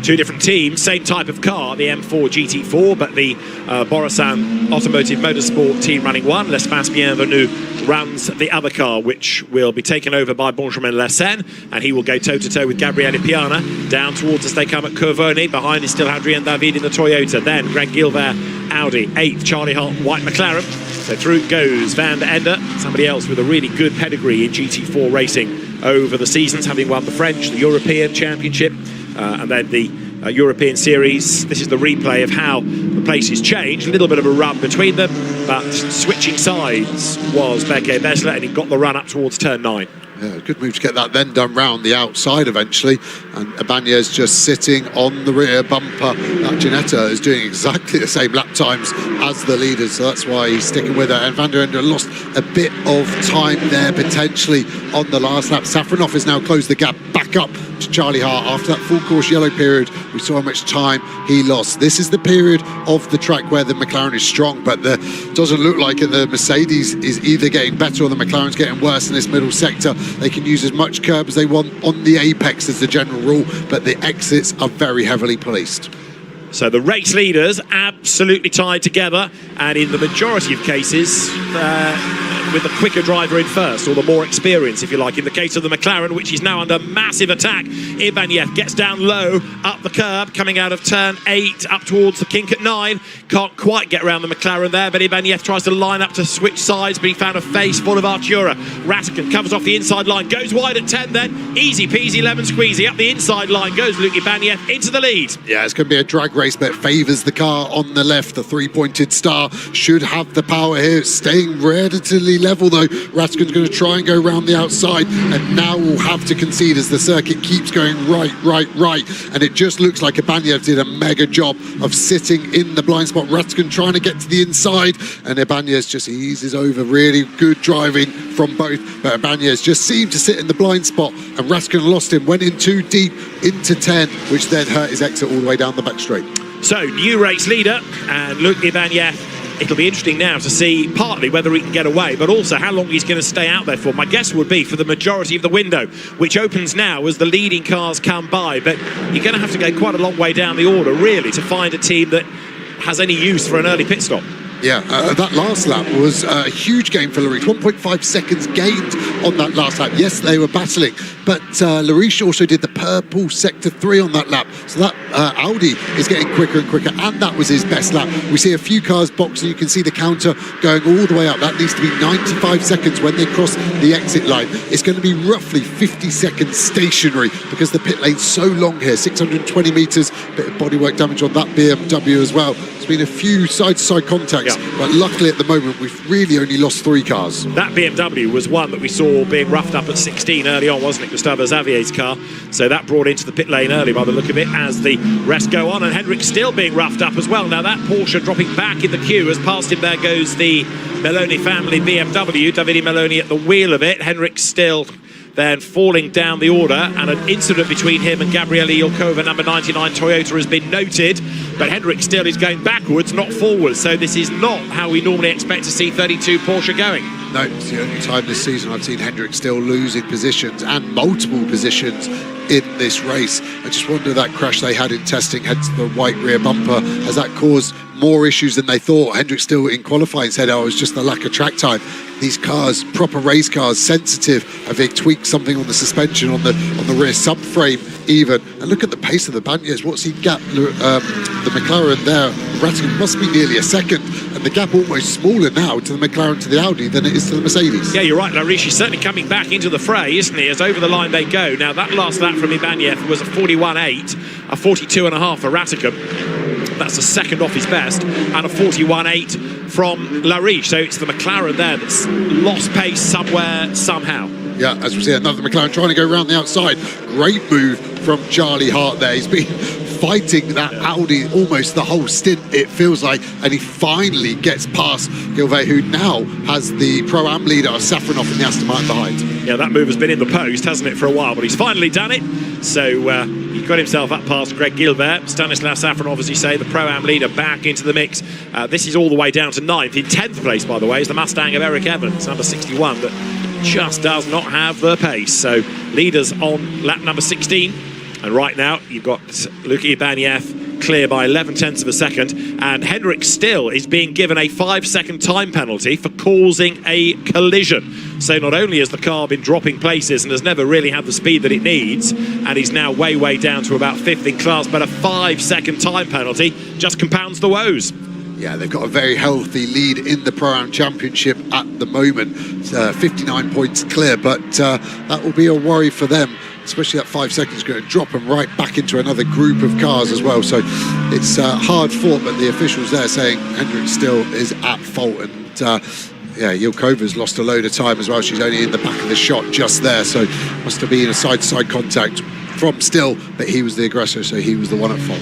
Two different teams, same type of car, the M4 GT4, but the Borasan Automotive Motorsport team running one. L'Espace Bienvenu runs the other car, which will be taken over by Benjamin Lessen, and he will go toe-to-toe with Gabriele Piana down towards as they come at Curvone. Behind is still Hadrian David in the Toyota. Then Greg Gilbert, Audi. 8th, Charlie Hart, white McLaren. So through goes Van der Ende, somebody else with a really good pedigree in GT4 racing over the seasons, having won the French, the European Championship, and then the European Series. This is the replay of how the places changed. A little bit of a run between them, but switching sides was Becke Bessler, and he got the run up towards turn 9. Yeah, good move to get that then done round the outside eventually, and Ibanez just sitting on the rear bumper. That Ginetta is doing exactly the same lap times as the leaders, so that's why he's sticking with it. And Van der Ende lost a bit of time there potentially on the last lap. Safronov has now closed the gap back up to Charlie Hart after that full course yellow period. We saw how much time he lost. This is the period of the track where the McLaren is strong, but the doesn't look like it. The Mercedes is either getting better or the McLaren's getting worse in this middle sector. They can use as much curb as they want on the apex as the general rule, but the exits are very heavily policed. So the race leaders absolutely tied together, and in the majority of cases with the quicker driver in first, or the more experienced, if you like. In the case of the McLaren, which is now under massive attack, Ibanez gets down low, up the curb, coming out of turn 8, up towards the kink at 9. Can't quite get around the McLaren there, but Ibanez tries to line up to switch sides, but he found a face full of Artura. Ratican covers off the inside line, goes wide at 10 then. Easy peasy, lemon squeezy. Up the inside line goes Luke Ibanez into the lead. Yeah, it's going to be a drag race, but it favours the car on the left. The three-pointed star should have the power here. It's staying relatively level though. Ratican's going to try and go around the outside, and now will have to concede as the circuit keeps going right. And it just looks like Ibanez did a mega job of sitting in the blind spot. Ratican trying to get to the inside, and Ibanez just eases over. Really good driving from both, but Ibanez just seemed to sit in the blind spot, and Ratican lost him, went in too deep into 10, which then hurt his exit all the way down the back straight. So, new race leader, and Luke Ibanez. It'll be interesting now to see partly whether he can get away, but also how long he's going to stay out there for. My guess would be for the majority of the window, which opens now as the leading cars come by. But you're going to have to go quite a long way down the order, really, to find a team that has any use for an early pit stop. Yeah, that last lap was a huge gain for Lariche. 1.5 seconds gained on that last lap. Yes, they were battling, but Lariche also did the purple sector 3 on that lap. So that Audi is getting quicker and quicker, and that was his best lap. We see a few cars boxing. You can see the counter going all the way up. That needs to be 95 seconds when they cross the exit line. It's going to be roughly 50 seconds stationary because the pit lane's so long here. 620 metres, bit of bodywork damage on that BMW as well. There's been a few side-to-side contacts, but luckily at the moment we've really only lost 3 cars. That BMW was one that we saw being roughed up at 16 early on, wasn't it? Gustavo Xavier's car. So that brought into the pit lane early by the look of it as the rest go on. And Hendrick still being roughed up as well. Now that Porsche dropping back in the queue, as past him there goes the Meloni family BMW. Davide Meloni at the wheel of it. Hendrick still then falling down the order, and an incident between him and Gabriele Ilkova, number 99 Toyota, has been noted, but Hendrick still is going backwards, not forwards, so this is not how we normally expect to see 32 Porsche going. No, it's the only time this season I've seen Hendrick still losing positions, and multiple positions in this race. I just wonder, that crash they had in testing, hence the white rear bumper, has that caused more issues than they thought? Hendrick still in qualifying said, oh, it was just the lack of track time. These cars, proper race cars, sensitive. I think tweaked something on the suspension, on the rear subframe even. And look at the pace of the Banyas. What's he gap the McLaren there? Racing must be nearly a second, and the gap almost smaller now to the McLaren, to the Audi, than it is to the Mercedes. Yeah, you're right, Lariche is certainly coming back into the fray, isn't he, as over the line they go. Now that last lap from Ibanez was a 41.8, a 42.5 for Ratigan. That's a second off his best, and a 41.8 from Lariche. So it's the McLaren there that's lost pace somewhere, somehow. Yeah, as we see, another McLaren trying to go around the outside. Great move from Charlie Hart there. He's been fighting that Audi almost the whole stint, it feels like, and he finally gets past Gilvey, who now has the Pro-Am leader of Safronov in the Aston Martin behind. Yeah, that move has been in the post, hasn't it, for a while, but he's finally done it. So he got himself up past Greg Gilbert. Stanislav Safronov, as you say, the Pro-Am leader, back into the mix. This is all the way down to 9th. In 10th place, by the way, is the Mustang of Eric Evans, number 61, but just does not have the pace. So leaders on lap number 16. And right now, you've got Luka Ibanez clear by 11 tenths of a second, and Hendrick still is being given a 5-second time penalty for causing a collision. So not only has the car been dropping places and has never really had the speed that it needs, and he's now way down to about 5th in class, but a 5-second time penalty just compounds the woes. Yeah, they've got a very healthy lead in the Pro-Am Championship at the moment. 59 points clear, but that will be a worry for them, especially that 5 seconds going to drop them right back into another group of cars as well. So it's hard fought, but the officials there saying Hendrick still is at fault. And yeah, Yilkova's lost a load of time as well. She's only in the back of the shot just there, so must have been a side-to-side contact from Still, but he was the aggressor, so he was the one at fault.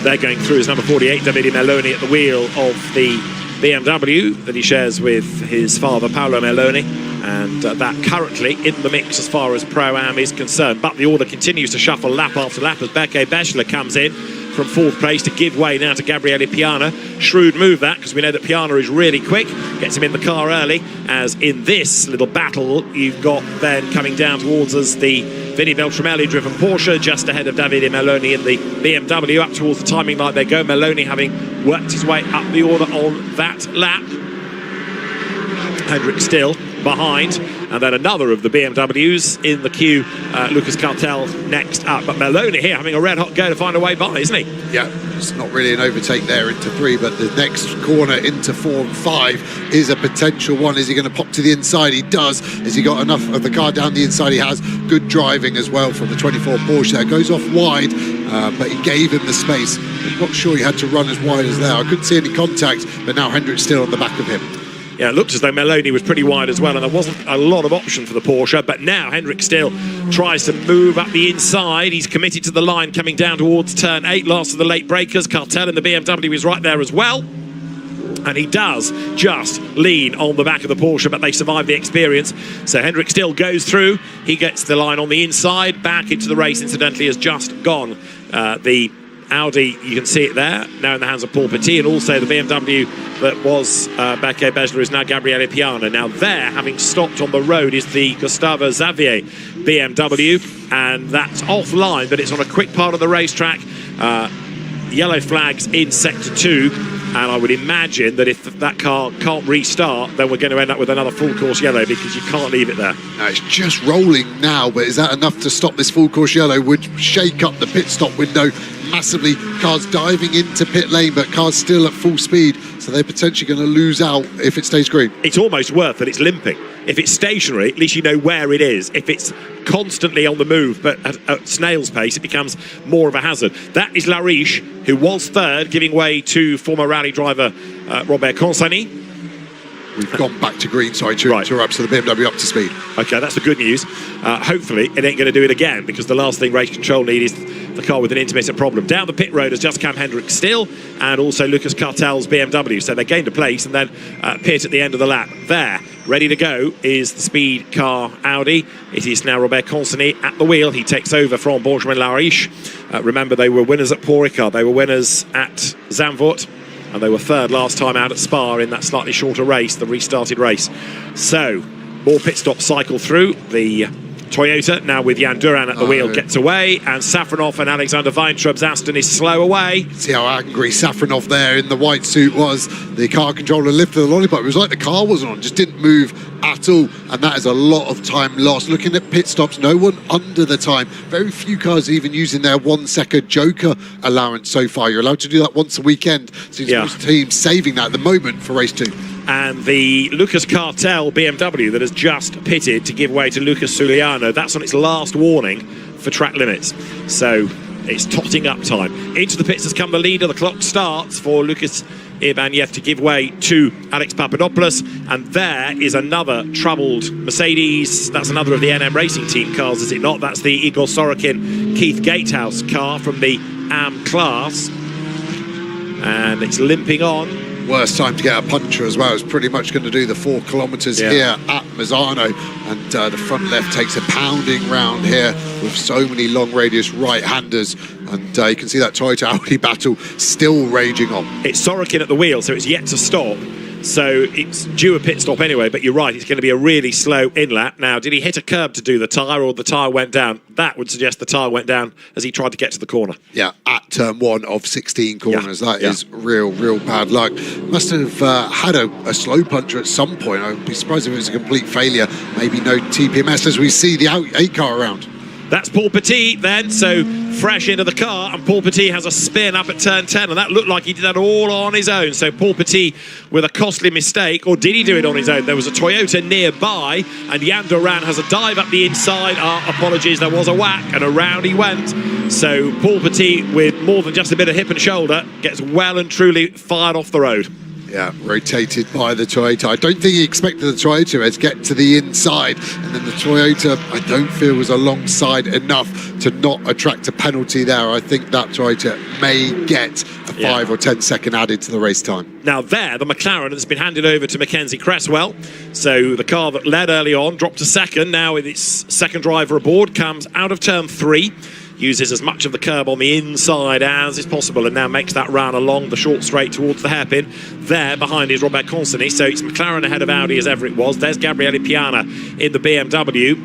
They're going through as number 48, Davide Meloni, at the wheel of the BMW that he shares with his father, Paolo Meloni, and that currently in the mix as far as Pro-Am is concerned. But the order continues to shuffle lap after lap as Beke Beschler comes in from 4th place to give way now to Gabriele Piana. Shrewd move that, because we know that Piana is really quick, gets him in the car early, as in this little battle you've got then coming down towards us the Vinny Beltramelli driven Porsche, just ahead of Davide Meloni in the BMW, up towards the timing light they go. Meloni having worked his way up the order on that lap. Hendrick still behind, and then another of the BMWs in the queue, Lucas Cartel next up. But Meloni here having a red hot go to find a way by, isn't he? Yeah, it's not really an overtake there into 3, but the next corner into 4 and 5 is a potential one. Is he going to pop to the inside? He does. Has he got enough of the car down the inside? He has. Good driving as well from the 24 Porsche there. Goes off wide, but he gave him the space. I'm not sure he had to run as wide as there. I couldn't see any contact, but now Hendrick's still on the back of him. Yeah, it looked as though Meloni was pretty wide as well, and there wasn't a lot of option for the Porsche, but now Hendrick still tries to move up the inside. He's committed to the line coming down towards turn 8, last of the late breakers. Cartel in the BMW is right there as well, and he does just lean on the back of the Porsche, but they survive the experience. So Hendrick still goes through. He gets the line on the inside. Back into the race, incidentally, has just gone. The Audi, you can see it there, now in the hands of Paul Petit, and also the BMW that was Beke Beschler is now Gabriele Piana. Now there, having stopped on the road, is the Gustavo Xavier BMW, and that's offline, but it's on a quick part of the racetrack. Yellow flags in Sector 2, and I would imagine that if that car can't restart, then we're going to end up with another full course yellow, because you can't leave it there. Now it's just rolling now, but is that enough to stop this full course yellow? Would shake up the pit stop window massively. Cars diving into pit lane, but cars still at full speed, so they're potentially going to lose out if it stays green. It's almost worth that it's limping. If it's stationary, at least you know where it is. If it's constantly on the move, but at snail's pace, it becomes more of a hazard. That is Lariche, who was third, giving way to former rally driver Robert Consani. we've gone back to green, sorry, to Right. interrupt, so the BMW up to speed. Okay, that's the good news. Hopefully, it ain't going to do it again, because the last thing race control need is the car with an intermittent problem. Down the pit road is just Cam Hendrick still, and also Lucas Cartel's BMW. So they gained a place and then pit at the end of the lap. There, ready to go, is the speed car Audi. It is now Robert Consonny at the wheel. He takes over from Benjamin Lariche. Remember, they were winners at Paul Ricard. They were winners at Zandvoort. And they were third last time out at Spa in that slightly shorter race, the restarted race. So, more pit stops cycle through. The Toyota, now with Jan Duran at the wheel, gets away. And Safronov and Alexander Weintraub's Aston is slow away. See how angry Safronov there in the white suit was. The car controller lifted the lollipop. It was like the car wasn't on, just didn't move at all. And that is a lot of time lost. Looking at pit stops, no one under the time. Very few cars even using their 1 second joker allowance so far. You're allowed to do that once a weekend. Seems most teams saving that at the moment for race 2. And the Lucas Cartel BMW that has just pitted to give way to Lucas Suliano, that's on its last warning for track limits. So it's totting up time. Into the pits has come the leader. The clock starts for Lucas Ibanez to give way to Alex Papadopoulos. And there is another troubled Mercedes. That's another of the NM Racing Team cars, is it not? That's the Igor Sorokin Keith Gatehouse car from the AM class. And it's limping on. Worst time to get a puncher as well. It's pretty much going to do the 4 kilometres here at Misano, and the front left takes a pounding round here with so many long radius right-handers, and you can see that Toyota Audi battle still raging on. It's Sorokin at the wheel, so it's yet to stop. So it's due a pit stop anyway, but you're right, it's going to be a really slow in-lap. Now, did he hit a curb to do the tyre, or the tyre went down? That would suggest the tyre went down as he tried to get to the corner. Yeah, at turn 1 of 16 corners. That is real bad luck. Must have had a slow puncher at some point. I'd be surprised if it was a complete failure. Maybe no TPMS as we see the 8 car around. That's Paul Petit then, so fresh into the car, and Paul Petit has a spin up at turn 10, and that looked like he did that all on his own. So Paul Petit with a costly mistake, or did he do it on his own? There was a Toyota nearby, and Jan Duran has a dive up the inside. Apologies, there was a whack, and around he went. So Paul Petit, with more than just a bit of hip and shoulder, gets well and truly fired off the road. Yeah, rotated by the Toyota. I don't think he expected the Toyota to get to the inside, and then the Toyota, I don't feel, was alongside enough to not attract a penalty there. I think that Toyota may get a 5 or 10 second added to the race time. Now there, the McLaren has been handed over to Mackenzie Cresswell. So the car that led early on dropped to second. Now with its second driver aboard, comes out of turn 3. Uses as much of the curb on the inside as is possible, and now makes that run along the short straight towards the hairpin. There behind is Robert Consonny, so it's McLaren ahead of Audi as ever it was. There's Gabriele Piana in the BMW.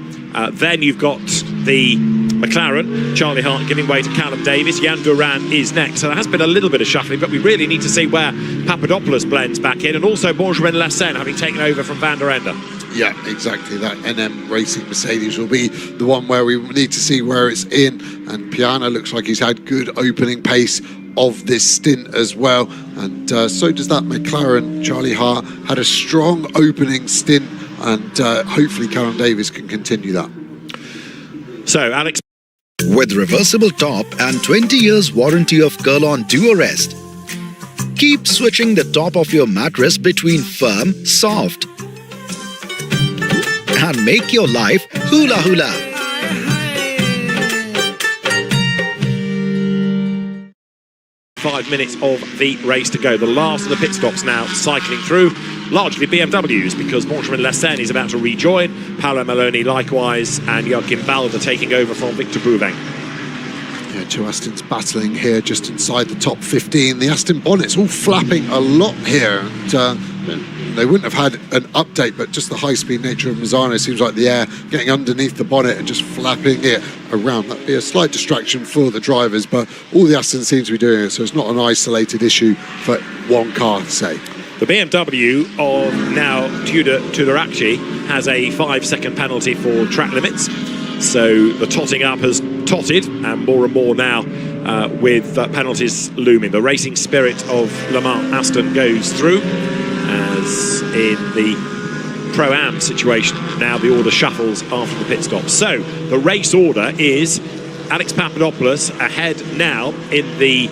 Then you've got the McLaren, Charlie Hart giving way to Callum Davis. Jan Duran is next. So there has been a little bit of shuffling, but we really need to see where Papadopoulos blends back in, and also Benjamin Lassen having taken over from Van der Ende. Yeah, exactly. That NM Racing Mercedes will be the one where we need to see where it's in. And Piana looks like he's had good opening pace of this stint as well. And so does that McLaren. Charlie Hart had a strong opening stint, and hopefully Callum Davis can continue that. So, Alex. With reversible top and 20 years warranty of Kurlon Duo-Rest, keep switching the top of your mattress between firm, soft, and make your life hula hula. Five minutes of the race to go. The last of the pit stops now cycling through, largely BMWs, because Benjamin Lassen is about to rejoin, Paolo Maloney likewise, and Joachim Balder taking over from Victor Bouveng. Yeah, two Astons battling here just inside the top 15. The Aston bonnets all flapping a lot here, and they wouldn't have had an update, but just the high-speed nature of Misano seems like the air getting underneath the bonnet and just flapping it around. That'd be a slight distraction for the drivers, but all the Astons seem to be doing it, so it's not an isolated issue for one car, say. The BMW of now Tudoraci has a 5-second penalty for track limits. So the totting up has totted, and more now with penalties looming. The racing spirit of Le Mans Aston goes through, as in the Pro-Am situation. Now the order shuffles after the pit stop. So the race order is Alex Papadopoulos ahead now in the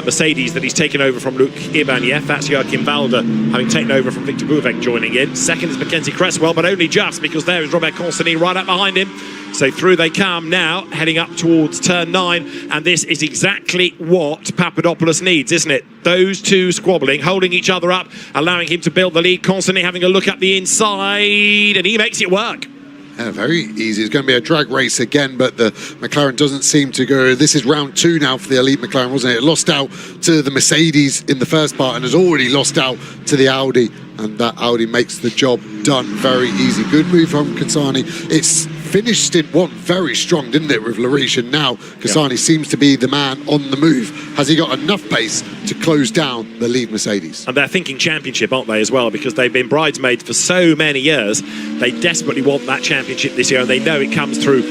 Mercedes that he's taken over from Luke Ibanez. That's Joachim Walder having taken over from Victor Bouvec joining in. Second is Mackenzie Cresswell, but only just because there is Robert Constany right up behind him. So through they come now, heading up towards turn 9, and this is exactly what Papadopoulos needs, isn't it? Those two squabbling, holding each other up, allowing him to build the lead, constantly having a look up the inside, and he makes it work. Yeah, very easy. It's going to be a drag race again, but the McLaren doesn't seem to go. This is round 2 now for the elite McLaren, wasn't it? It lost out to the Mercedes in the first part and has already lost out to the Audi, and that Audi makes the job done very easy. Good move from Kasani. It's finished in 1 very strong, didn't it, with Larish, and now Kasani seems to be the man on the move. Has he got enough pace to close down the lead Mercedes? And they're thinking championship, aren't they, as well, because they've been bridesmaids for so many years. They desperately want that championship this year, and they know it comes through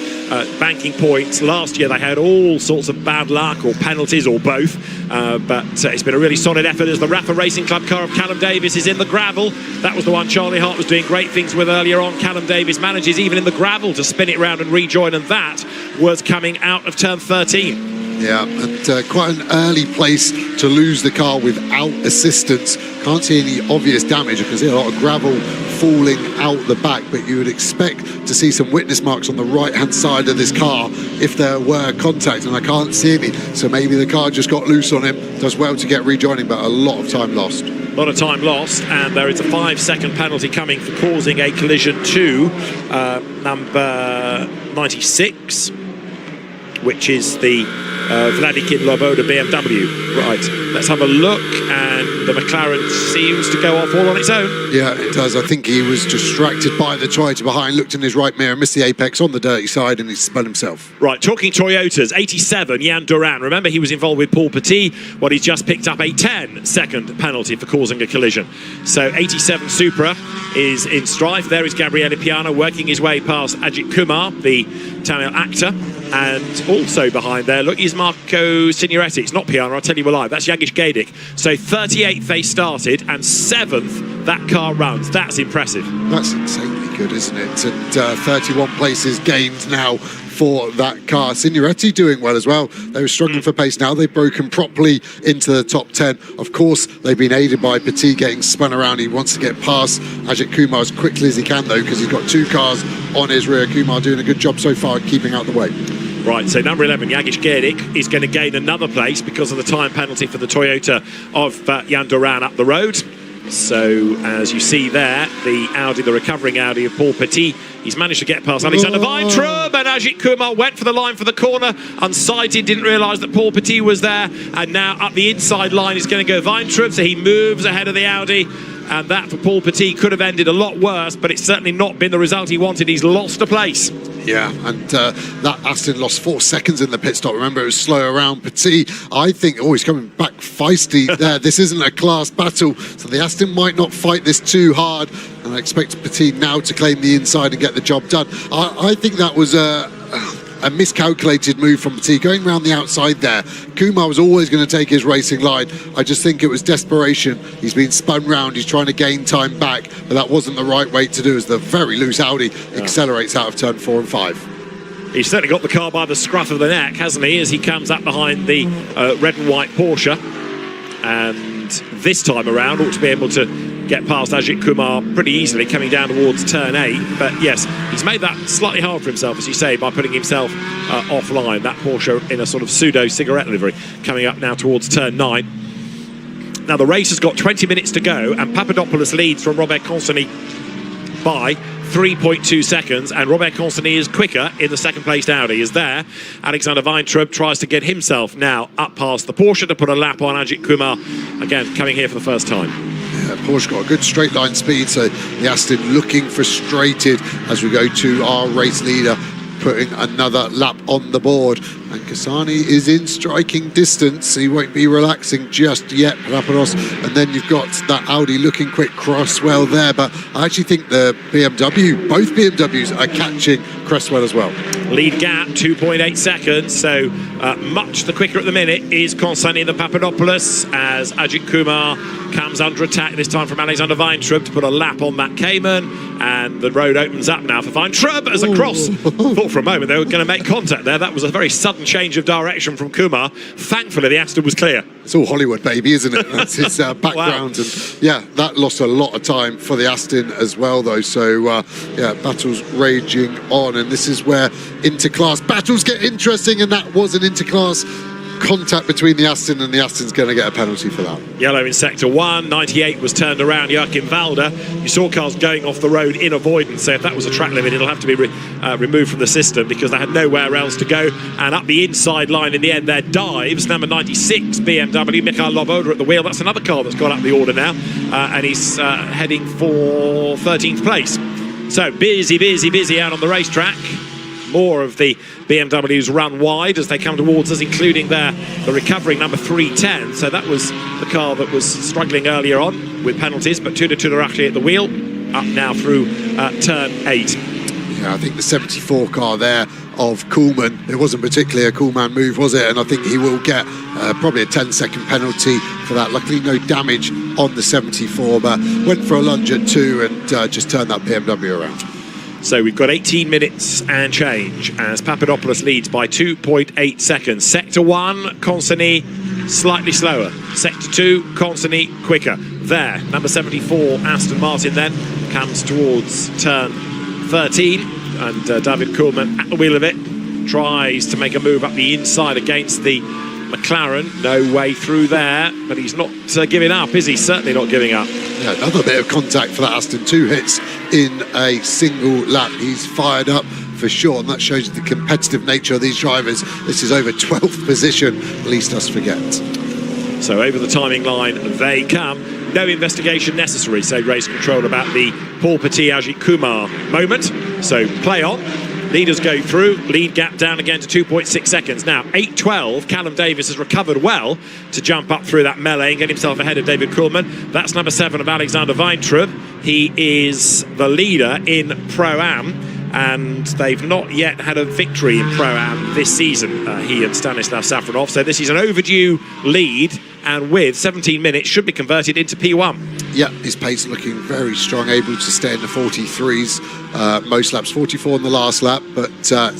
banking points. Last year they had all sorts of bad luck or penalties or both, but it's been a really solid effort as the Rafa Racing Club car of Callum Davis is in the gravel. That was the one Charlie Hart was doing great things with earlier on. Callum Davis manages even in the gravel to spin it round and rejoin, and that was coming out of turn 13. Yeah, and quite an early place to lose the car without assistance. Can't see any obvious damage. You can see a lot of gravel falling out the back, but you would expect to see some witness marks on the right-hand side of this car if there were contact, and I can't see any. So maybe the car just got loose on him. Does well to get rejoining, but a lot of time lost. A lot of time lost, and there is a 5-second penalty coming for causing a collision to number 96, which is the Vladikin Loboda BMW. Right, let's have a look, and the McLaren seems to go off all on its own. Yeah, it does. I think he was distracted by the Toyota behind, looked in his right mirror, missed the apex on the dirty side, and he spun himself. Right, talking Toyotas, 87, Jan Duran. Remember, he was involved with Paul Petit. Well, he's just picked up a 10-second penalty for causing a collision. So 87 Supra is in strife. There is Gabriele Piano working his way past Ajith Kumar, the Tamil actor. And also behind there, look, is Marco Signoretti. It's not Piano, I'll tell you a lie. That's Jagish Gaidik. So 38th they started, and 7th that car runs. That's impressive. That's insanely good, isn't it? And 31 places gained now for that car. Signoretti doing well as well. They were struggling for pace. Now they've broken properly into the top 10. Of course, they've been aided by Petit getting spun around. He wants to get past Ajith Kumar as quickly as he can, though, because he's got 2 cars on his rear. Kumar doing a good job so far, keeping out the way. Right, so number 11, Jagish Gaidik, is going to gain another place because of the time penalty for the Toyota of Jan Duran up the road. So, as you see there, the Audi, the recovering Audi of Paul Petit, he's managed to get past Alexander Weintraub, and Ajith Kumar went for the line for the corner, unsighted, didn't realise that Paul Petit was there, and now up the inside line is going to go Weintraub, so he moves ahead of the Audi, and that for Paul Petit could have ended a lot worse, but it's certainly not been the result he wanted. He's lost a place. Yeah, and that Aston lost 4 seconds in the pit stop. Remember, it was slow around Petit. I think, he's coming back feisty there. This isn't a class battle, so the Aston might not fight this too hard, and I expect Petit now to claim the inside and get the job done. I think that was a miscalculated move from Petit, going around the outside there. Kumar was always going to take his racing line. I just think it was desperation. He's been spun round, he's trying to gain time back, but that wasn't the right way to do as the very loose Audi accelerates out of turn 4 and 5. He's certainly got the car by the scruff of the neck, hasn't he, as he comes up behind the red and white Porsche. And this time around ought to be able to get past Ajith Kumar pretty easily, coming down towards turn 8. But yes, he's made that slightly hard for himself, as you say, by putting himself offline. That Porsche in a sort of pseudo cigarette livery, coming up now towards turn 9. Now the race has got 20 minutes to go, and Papadopoulos leads from Robert Constany by 3.2 seconds, and Robert Constany is quicker in the second placed Audi. Is there, Alexander Weintraub tries to get himself now up past the Porsche to put a lap on Ajith Kumar, again coming here for the first time. Yeah, Porsche got a good straight line speed, so the Aston looking frustrated as we go to our race leader putting another lap on the board. And Kasani is in striking distance. He won't be relaxing just yet, Papadopoulos. And then you've got that Audi looking quick, Cresswell there. But I actually think the BMW, both BMWs are catching Cresswell as well. Lead gap, 2.8 seconds. So much the quicker at the minute is Constany than Papadopoulos, as Ajith Kumar comes under attack, this time from Alexander Weintraub to put a lap on that Cayman. And the road opens up now for Weintraub as a cross. Thought for a moment they were going to make contact there. That was a very sudden sudden change of direction from Kumar. Thankfully, the Aston was clear. It's all Hollywood, baby, isn't it? That's his background. Wow. And yeah, that lost a lot of time for the Aston as well, though. So yeah, battles raging on, and this is where interclass battles get interesting, and that was an interclass contact between the Aston, and the Aston's going to get a penalty for that. Yellow in sector 1, 98 was turned around, Joachim Walder. You saw cars going off the road in avoidance, so if that was a track limit, it'll have to be removed from the system because they had nowhere else to go. And up the inside line in the end there dives number 96 BMW, Mikhail Loboda at the wheel. That's another car that's got up the order now, and he's heading for 13th place. So busy out on the racetrack. More of the BMWs run wide as they come towards us, including the recovering number 310. So that was the car that was struggling earlier on with penalties, but Tudor actually at the wheel, up now through turn 8. Yeah, I think the 74 car there of Kuhlmann, it wasn't particularly a Kuhlmann move, was it? And I think he will get probably a 10-second penalty for that. Luckily, no damage on the 74, but went for a lunge at 2 and just turned that BMW around. So we've got 18 minutes and change as Papadopoulos leads by 2.8 seconds. Sector 1, Consonny slightly slower. Sector 2, Consonny quicker. There, number 74, Aston Martin then comes towards turn 13, and David Kuhlmann at the wheel of it tries to make a move up the inside against the McLaren. No way through there, but he's not giving up, is he? Certainly not giving up. Yeah, another bit of contact for that Aston. 2 hits in a single lap. He's fired up for sure, and that shows the competitive nature of these drivers. This is over 12th position, least us forget. So over the timing line they come. No investigation necessary, say race control, about the Paul Petit Ajith Kumar moment. So play on. Leaders go through, lead gap down again to 2.6 seconds. Now, 8.12, Callum Davis has recovered well to jump up through that melee and get himself ahead of David Kuhlmann. That's number 7 of Alexander Weintraub. He is the leader in Pro-Am, and they've not yet had a victory in Pro-Am this season, he and Stanislav Safronov. So this is an overdue lead, and with 17 minutes should be converted into P1. Yeah, his pace looking very strong, able to stay in the 43s most laps, 44 in the last lap, but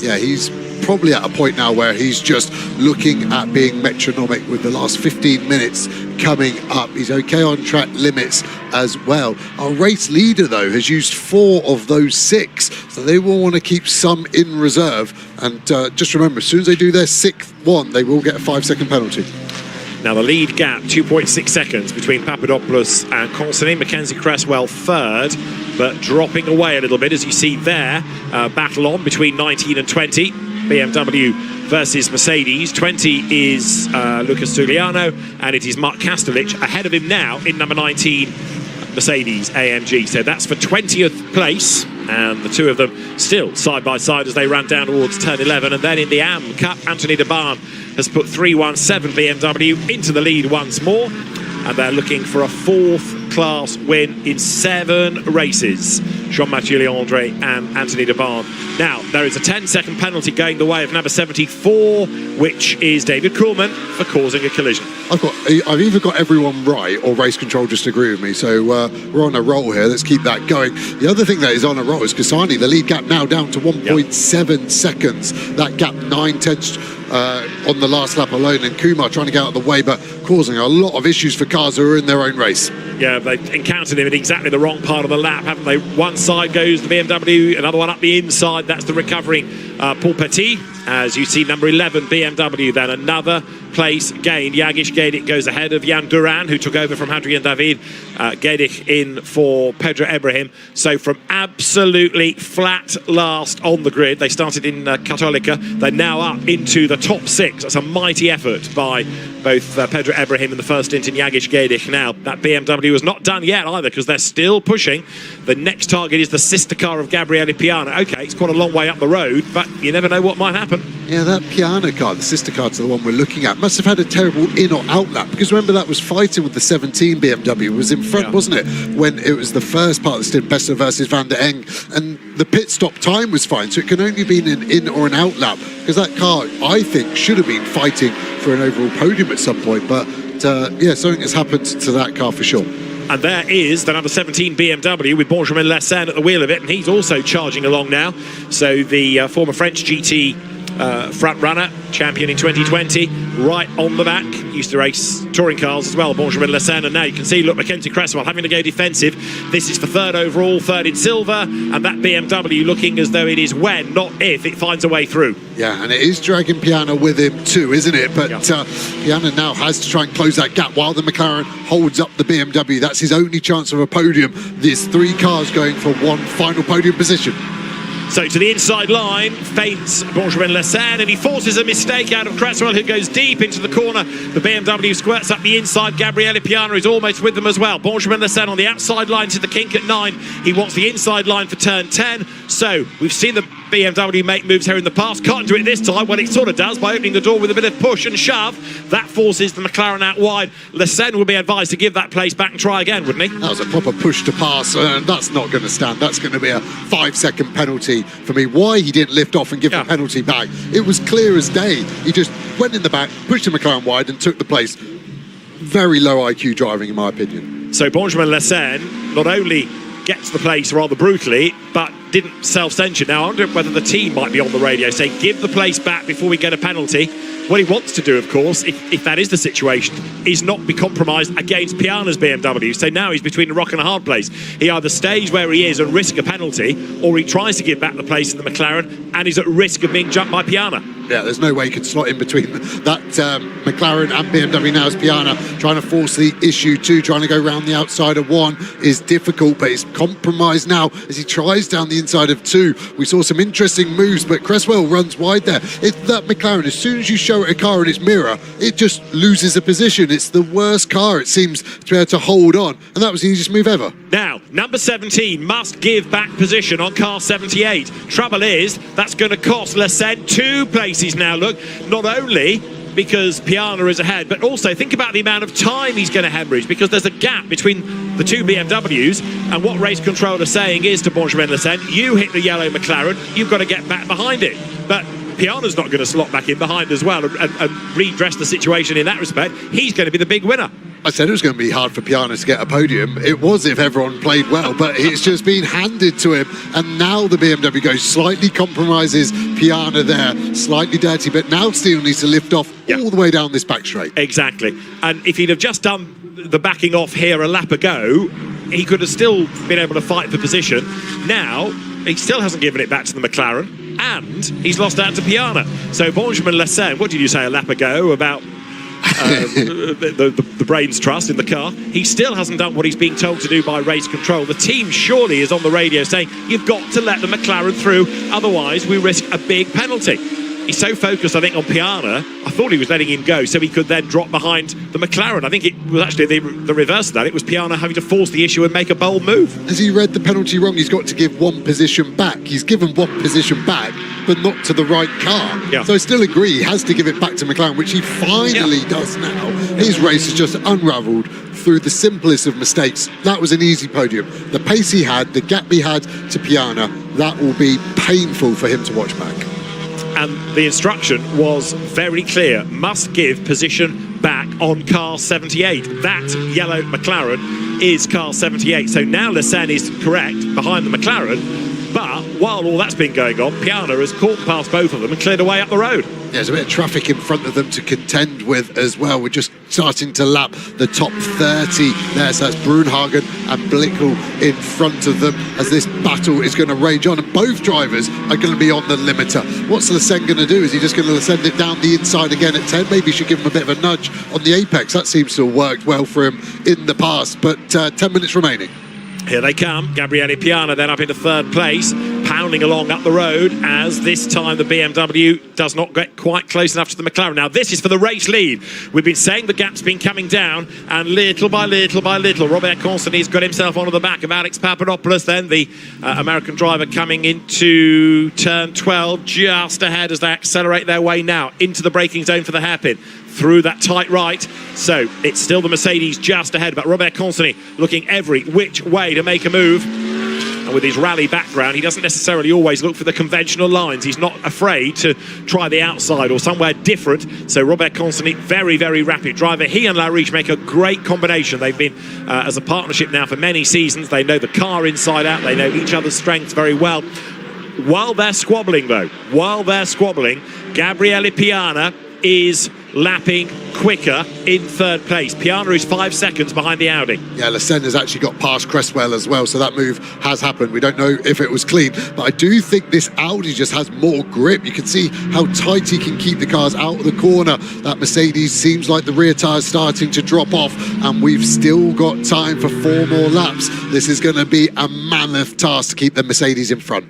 yeah, he's probably at a point now where he's just looking at being metronomic with the last 15 minutes coming up. He's okay on track limits as well. Our race leader, though, has used 4 of those 6, so they will want to keep some in reserve. And just remember, as soon as they do their 6th one, they will get a 5-second penalty. Now the lead gap, 2.6 seconds between Papadopoulos and Consonny. Mackenzie Cresswell third, but dropping away a little bit, as you see there. Battle on between 19 and 20. BMW versus Mercedes. 20 is Lucas Giuliano, and it is Mark Kastelich ahead of him now in number 19, Mercedes AMG. So that's for 20th place, and the two of them still side by side as they ran down towards turn 11. And then in the AM Cup, Anthony de Barn has put 317 BMW into the lead once more, and they're looking for a 4th class win in 7 races. Jean-Mathieu Leandre and Anthony de Barn. Now, there is a 10-second penalty going the way of number 74, which is David Kuhlmann for causing a collision. I've either got everyone right or race control just agree with me, so we're on a roll here. Let's keep that going. The other thing that is on a roll is Kasani. The lead gap now down to 1.7 seconds. That gap 9/10 on the last lap alone, and Kumar trying to get out of the way, but causing a lot of issues for cars who are in their own race. Yeah, they've encountered him in exactly the wrong part of the lap, haven't they? One side goes the BMW, another one up the inside. That's the recovering Paul Petit. As you see, number 11 BMW, then another place gained. Jagish Gedik goes ahead of Jan Duran, who took over from Hadrian David. Gedik in for Pedro Ibrahim. So from absolutely flat last on the grid, they started in Católica. They're now up into the top 6. That's a mighty effort by both Pedro Ibrahim and the first stint in Jagish Gedik. Now, that BMW is not done yet either, because they're still pushing. The next target is the sister car of Gabriele Piana. Okay, it's quite a long way up the road, but you never know what might happen. Yeah, that Piana car, the sister car to the one we're looking at, must have had a terrible in or out lap, because remember that was fighting with the 17 BMW, was in front, wasn't it, when it was the first part of the stint, Bester versus Van der Eng, and the pit stop time was fine, so it can only be an in or an out lap, because that car, I think, should have been fighting for an overall podium at some point, but yeah, something has happened to that car for sure. And there is the number 17 BMW with Benjamin Lassagne at the wheel of it, and he's also charging along now. So the former French GT front runner, champion in 2020, right on the back. Used to race touring cars as well, Benjamin Lecen, and now you can see, look, Mackenzie Cresswell having to go defensive. This is for third overall, third in silver, and that BMW looking as though it is when, not if, it finds a way through. Yeah, and it is dragging Piana with him too, isn't it? But Piana now has to try and close that gap while the McLaren holds up the BMW. That's his only chance of a podium. There's 3 cars going for one final podium position. So to the inside line, feints Benjamin Lecen, and he forces a mistake out of Cresswell, who goes deep into the corner. The BMW squirts up the inside. Gabriele Piana is almost with them as well. Benjamin Lecen on the outside line to the kink at 9. He wants the inside line for turn 10. So we've seen the BMW make moves here in the past. Can't do it this time. Well, it sort of does by opening the door with a bit of push and shove. That forces the McLaren out wide. Lecen would be advised to give that place back and try again, wouldn't he? That was a proper push to pass, and that's not going to stand. That's going to be a 5-second penalty for me. Why he didn't lift off and give the penalty back, it was clear as day. He just went in the back, pushed the McLaren wide and took the place. Very low IQ driving, in my opinion. So Benjamin Lecen not only gets the place rather brutally, but didn't self-censure. Now, I wonder whether the team might be on the radio saying, give the place back before we get a penalty. What he wants to do, of course, if that is the situation, is not be compromised against Piana's BMW. So now he's between a rock and a hard place. He either stays where he is and risks a penalty, or he tries to give back the place in the McLaren and is at risk of being jumped by Piana. Yeah, there's no way he could slot in between that McLaren and BMW. Now as Piana trying to force the issue 2, trying to go round the outside of 1 is difficult, but it's compromised now as he tries down the inside of 2. We saw some interesting moves, but Cresswell runs wide there. It's that McLaren, as soon as you show it a car in its mirror, it just loses a position. It's the worst car, it seems, to be able to hold on, and that was the easiest move ever. Now, number 17 must give back position on car 78. Trouble is, that's going to cost Lecen 2 places now, look, not only because Piana is ahead, but also think about the amount of time he's going to hemorrhage, because there's a gap between the 2 BMWs, and what race control is saying is to Benjamin Lecen, you hit the yellow McLaren, you've got to get back behind it. But Piana's not going to slot back in behind as well and redress the situation in that respect. He's going to be the big winner. I said it was going to be hard for Piana to get a podium. It was if everyone played well, but it's just been handed to him. And now the BMW goes, slightly compromises Piana there, slightly dirty, but now Steele needs to lift off all the way down this back straight. Exactly. And if he'd have just done the backing off here a lap ago, he could have still been able to fight for position. Now, he still hasn't given it back to the McLaren, and he's lost out to Piana. So Benjamin Lecen, what did you say a lap ago about the brains trust in the car? He still hasn't done what he's being told to do by race control. The team surely is on the radio saying, you've got to let the McLaren through, otherwise we risk a big penalty. He's so focused, I think, on Piana, I thought he was letting him go so he could then drop behind the McLaren. I think it was actually the reverse of that. It was Piana having to force the issue and make a bold move. Has he read the penalty wrong? He's got to give 1 position back. He's given 1 position back, but not to the right car. Yeah. So I still agree, he has to give it back to McLaren, which he finally does now. His race has just unravelled through the simplest of mistakes. That was an easy podium. The pace he had, the gap he had to Piana, that will be painful for him to watch back. And the instruction was very clear, must give position back on car 78. That yellow McLaren is car 78. So now Lecen is correct behind the McLaren, but while all that's been going on, Piana has caught past both of them and cleared away up the road. There's a bit of traffic in front of them to contend with as well. We're just starting to lap the top 30 there. So that's Brunhagen and Blickel in front of them as this battle is going to rage on. And both drivers are going to be on the limiter. What's Lecen going to do? Is he just going to send it down the inside again at 10? Maybe he should give him a bit of a nudge on the apex. That seems to have worked well for him in the past. But 10 minutes remaining. Here they come, Gabriele Piana then up into 3rd place, pounding along up the road as this time the BMW does not get quite close enough to the McLaren. Now this is for the race lead. We've been saying the gap's been coming down, and little by little by little, Robert Constantine's got himself onto the back of Alex Papadopoulos, then the American driver coming into turn 12, just ahead as they accelerate their way now into the braking zone for the hairpin. Through that tight right, so it's still the Mercedes just ahead, but Robert Constantine looking every which way to make a move. And with his rally background, he doesn't necessarily always look for the conventional lines. He's not afraid to try the outside or somewhere different. So Robert Constantine, very, very rapid driver. He and Lariche make a great combination. They've been as a partnership now for many seasons. They know the car inside out. They know each other's strengths very well. while they're squabbling, Gabriele Piana is lapping quicker in third place. Piana is 5 seconds behind the Audi. Yeah, Lecen has actually got past Cresswell as well, so that move has happened. We don't know if it was clean, but I do think this Audi just has more grip. You can see how tight he can keep the cars out of the corner. That Mercedes seems like the rear tyre's starting to drop off, and we've still got time for 4 more laps. This is going to be a mammoth task to keep the Mercedes in front.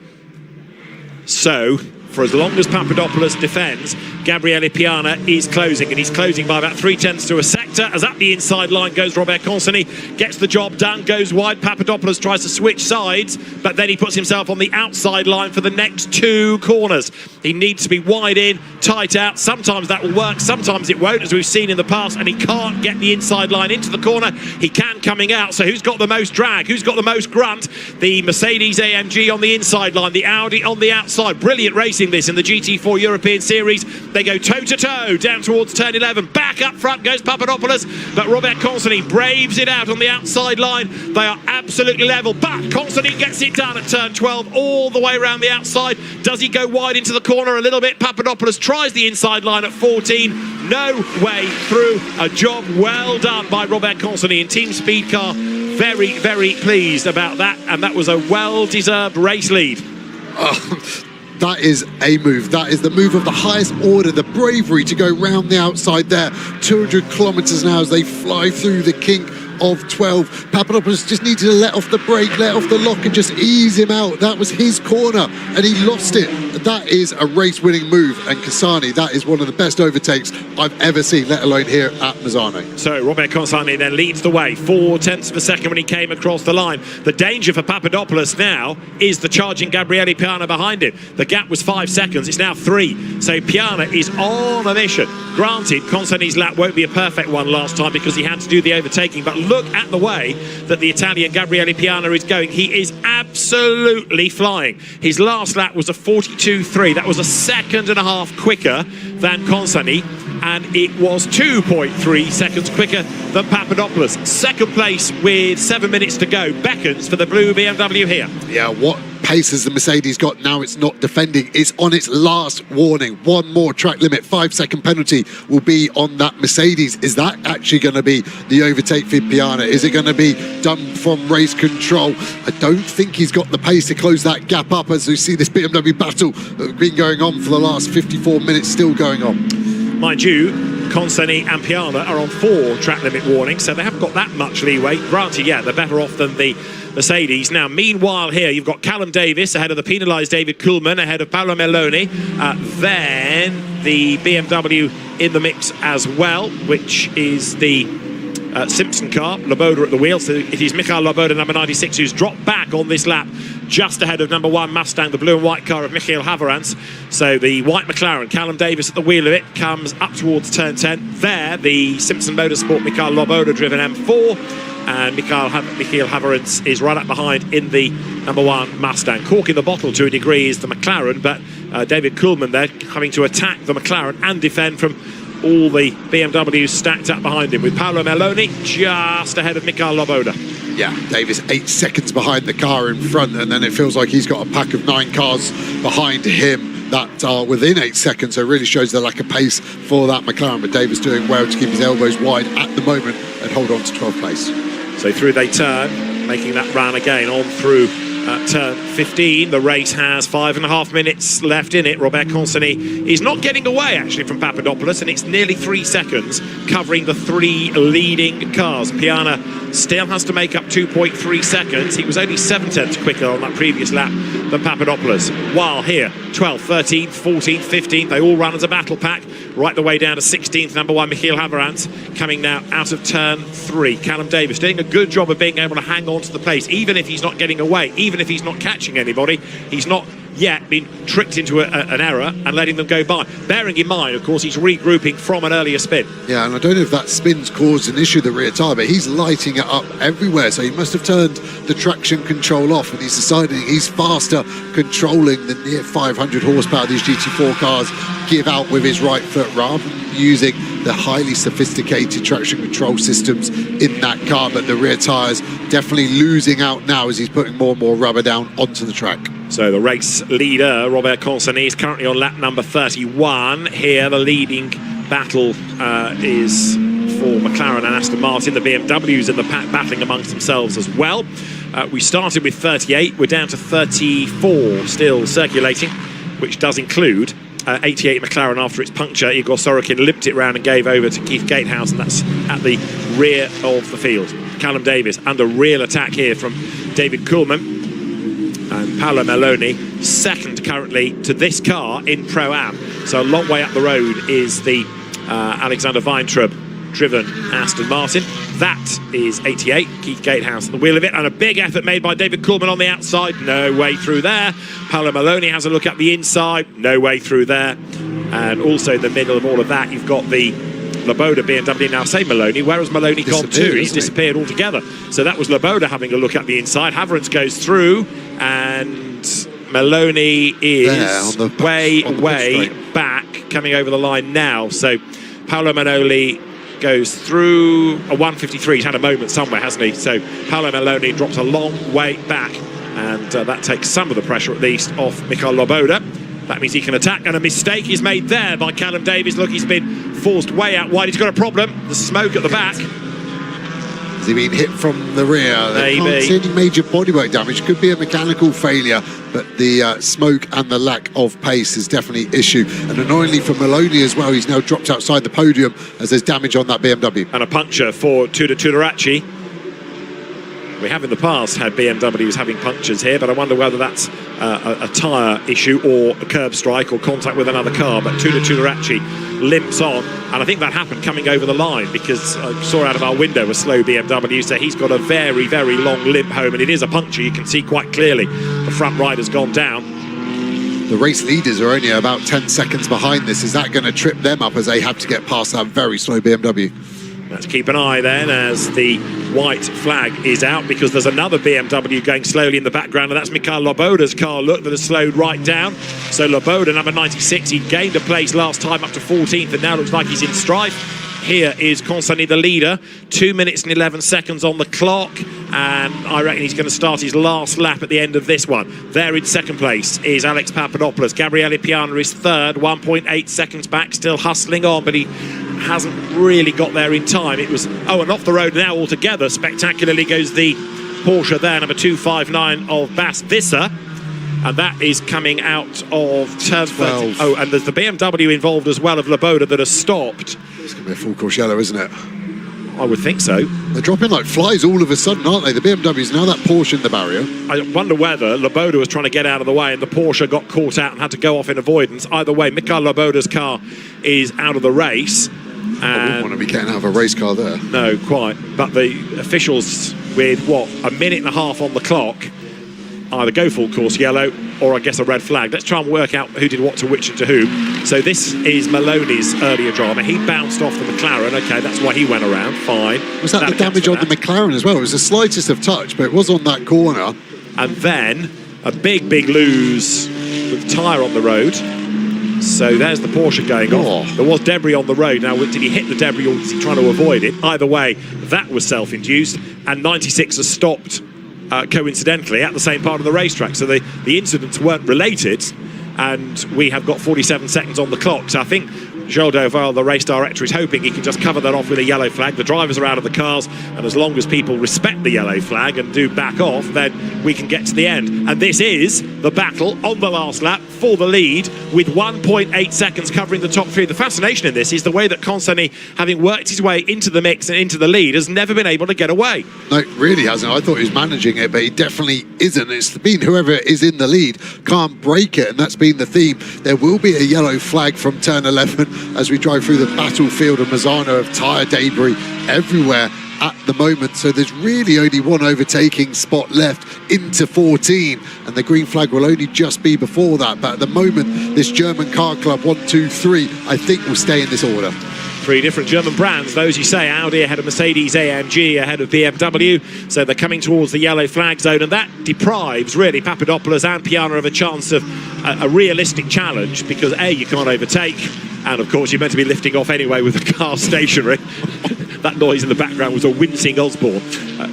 So, for as long as Papadopoulos defends, Gabriele Piana is closing, and he's closing by about 0.3 to a sector. As up the inside line goes Robert Consoni, gets the job done, goes wide. Papadopoulos tries to switch sides, but then he puts himself on the outside line for the next 2 corners. He needs to be wide in, tight out. Sometimes that will work, sometimes it won't, as we've seen in the past, and he can't get the inside line into the corner. He can coming out, so who's got the most drag? Who's got the most grunt? The Mercedes AMG on the inside line, the Audi on the outside. Brilliant racing this in the GT4 European Series. They go toe-to-toe down towards turn 11. Back up front goes Papadopoulos, but Robert Consoni braves it out on the outside line. They are absolutely level, but Consoni gets it done at turn 12 all the way around the outside. Does he go wide into the corner a little bit? Papadopoulos tries the inside line at 14. No way through. A job well done by Robert Consoni in Team Speed Car. Very, very pleased about that, and that was a well-deserved race lead. That is a move. That is the move of the highest order. The bravery to go round the outside there. 200 kilometers an hour as they fly through the kink of 12. Papadopoulos just needed to let off the brake, let off the lock, and just ease him out. That was his corner, and he lost it. That is a race-winning move, and Cassani, that is one of the best overtakes I've ever seen, let alone here at Misano. So Robert Consoni then leads the way, 0.4 of a second when he came across the line. The danger for Papadopoulos now is the charging Gabriele Piana behind him. The gap was 5 seconds, it's now 3. So Piana is on a mission. Granted, Consoni's lap won't be a perfect one last time because he had to do the overtaking, but look at the way that the Italian Gabriele Piana is going. He is absolutely flying. His last lap was a 42.3. That was a 1.5 seconds quicker than Consoni, and it was 2.3 seconds quicker than Papadopoulos. Second place with 7 minutes to go beckons for the blue BMW here. Yeah, what pace has the Mercedes got now? It's not defending, it's on its last warning. One more track limit, 5-second penalty will be on that Mercedes. Is that actually going to be the overtake for Piana? Is it going to be done from race control? I don't think he's got the pace to close that gap up, as we see this BMW battle that's been going on for the last 54 minutes still going on. Mind you, Consoni and Piana are on 4 track limit warnings, so they haven't got that much leeway. Granted, yeah, they're better off than the Mercedes. Now, meanwhile here, you've got Callum Davis ahead of the penalised David Kuhlmann, ahead of Paolo Melloni. Then the BMW in the mix as well, which is the Simpson car, Loboda at the wheel. So it is Michael Loboda, number 96, who's dropped back on this lap, just ahead of number 1 Mustang, the blue and white car of Michael Haverantz. So the white McLaren, Callum Davis at the wheel of it, comes up towards turn 10. There, the Simpson Motorsport Michael Loboda driven M4, and Michael Haverantz is right up behind in the number 1 Mustang. Cork in the bottle to a degree is the McLaren, but David Kuhlmann there having to attack the McLaren and defend from all the BMWs stacked up behind him, with Paolo Melloni just ahead of Michael Loboda. Yeah, Davis 8 seconds behind the car in front, and then it feels like he's got a pack of 9 cars behind him that are within 8 seconds, so it really shows the lack of pace for that McLaren, but Davis doing well to keep his elbows wide at the moment and hold on to 12th place. So through they turn, making that run again on through turn 15. The race has 5.5 minutes left in it. Robert Consoni is not getting away actually from Papadopoulos, and it's nearly 3 seconds covering the 3 leading cars. Piana still has to make up 2.3 seconds. He was only 0.7 quicker on that previous lap than Papadopoulos. While here, 12th, 13th, 14th, 15th, they all run as a battle pack, right the way down to 16th, number 1 Michael Haverantz, coming now out of turn 3. Callum Davis doing a good job of being able to hang on to the place, even if he's not getting away, even if he's not catching anybody. He's not yet been tricked into an error and letting them go by. Bearing in mind, of course, he's regrouping from an earlier spin. Yeah, and I don't know if that spin's caused an issue, the rear tyre, but he's lighting it up everywhere, so he must have turned the traction control off, and he's deciding he's faster controlling the near 500 horsepower these GT4 cars give out with his right foot, rather than using the highly sophisticated traction control systems in that car. But the rear tyres definitely losing out now as he's putting more and more rubber down onto the track. So the race leader, Robert Consani, is currently on lap number 31. Here, the leading battle is for McLaren and Aston Martin. The BMWs in the pack battling amongst themselves as well. We started with 38. We're down to 34 still circulating, which does include 88 McLaren after its puncture. Igor Sorokin limped it round and gave over to Keith Gatehouse, and that's at the rear of the field. Callum Davis under real attack here from David Kuhlmann. And Paolo Meloni, second currently to this car in Pro-Am. So a long way up the road is the Alexander Weintraub-driven Aston Martin. That is 88, Keith Gatehouse at the wheel of it. And a big effort made by David Kuhlmann on the outside. No way through there. Paolo Meloni has a look at the inside. No way through there. And also in the middle of all of that, you've got the Laboda BMW, now say Maloney. Where has Maloney gone to? He's disappeared altogether. So that was Laboda having a look at the inside. Havertz goes through, and Maloney is way back, coming over the line now. So Paolo Maloney goes through a 153. He's had a moment somewhere, hasn't he? So Paolo Maloney drops a long way back, and that takes some of the pressure, at least, off Michael Laboda. That means he can attack, and a mistake is made there by Callum Davies. Look, he's been forced way out wide. He's got a problem. The smoke at the back. Has he been hit from the rear? Maybe. Can't see any major bodywork damage. Could be a mechanical failure, but the smoke and the lack of pace is definitely an issue. And annoyingly for Maloney as well, he's now dropped outside the podium as there's damage on that BMW. And a puncture for Tudorace. We have in the past had BMWs having punctures here, but I wonder whether that's a tyre issue or a curb strike or contact with another car. But Tudorace limps on, and I think that happened coming over the line, because I saw out of our window a slow BMW, so he's got a very, very long limp home, and it is a puncture. You can see quite clearly the front rider's gone down. The race leaders are only about 10 seconds behind this. Is that going to trip them up as they have to get past that very slow BMW? Let's keep an eye then as the white flag is out, because there's another BMW going slowly in the background, and that's Michael Laboda's car, look, that has slowed right down. So Laboda, number 96, he gained a place last time up to 14th, and now looks like he's in strife. Here is Consani, the leader, 2 minutes and 11 seconds on the clock, and I reckon he's going to start his last lap at the end of this one. There in second place is Alex Papadopoulos. Gabriele Piana is third, 1.8 seconds back, still hustling on, but he hasn't really got there in time. It was, and off the road now altogether. Spectacularly goes the Porsche there, number 259 of Bas Visser. And that is coming out of turn 12. Oh, and there's the BMW involved as well of Laboda that has stopped. It's going to be a full course yellow, isn't it? I would think so. They're dropping like flies all of a sudden, aren't they? The BMW's now that Porsche in the barrier. I wonder whether Laboda was trying to get out of the way and the Porsche got caught out and had to go off in avoidance. Either way, Michael Laboda's car is out of the race. I wouldn't want to be getting out of a race car there. No, quite. But the officials, with what, a minute and a half on the clock, either go full course yellow or I guess a red flag. Let's try and work out who did what to which and to whom. So this is Maloney's earlier drama. He bounced off the McLaren. Okay, that's why he went around. Fine. Was that the damage on the McLaren as well? It was the slightest of touch, but it was on that corner. And then a big lose with the tyre on the road. So there's the Porsche going off. There was debris on the road. Now, did he hit the debris or was he trying to avoid it? Either way, that was self-induced. And 96 has stopped coincidentally at the same part of the racetrack. So the incidents weren't related. And we have got 47 seconds on the clock. So I think Joel Doval, the race director, is hoping he can just cover that off with a yellow flag. The drivers are out of the cars, and as long as people respect the yellow flag and do back off, then we can get to the end. And this is the battle on the last lap for the lead, with 1.8 seconds covering the top three. The fascination in this is the way that Consani, having worked his way into the mix and into the lead, has never been able to get away. No, it really hasn't. I thought he was managing it, but he definitely isn't. It's been whoever is in the lead can't break it, and that's been the theme. There will be a yellow flag from turn 11 as we drive through the battlefield of Mazzano of tyre debris everywhere at the moment. So there's really only one overtaking spot left into 14, and the green flag will only just be before that. But at the moment, this German car club 1, 2, 3, I think will stay in this order. Three different German brands, those you say, Audi ahead of Mercedes, AMG ahead of BMW. So they're coming towards the yellow flag zone, and that deprives really Papadopoulos and Piana of a chance of a realistic challenge, because A, you can't overtake, and of course you're meant to be lifting off anyway with the car stationary. That noise in the background was a wincing Osborne,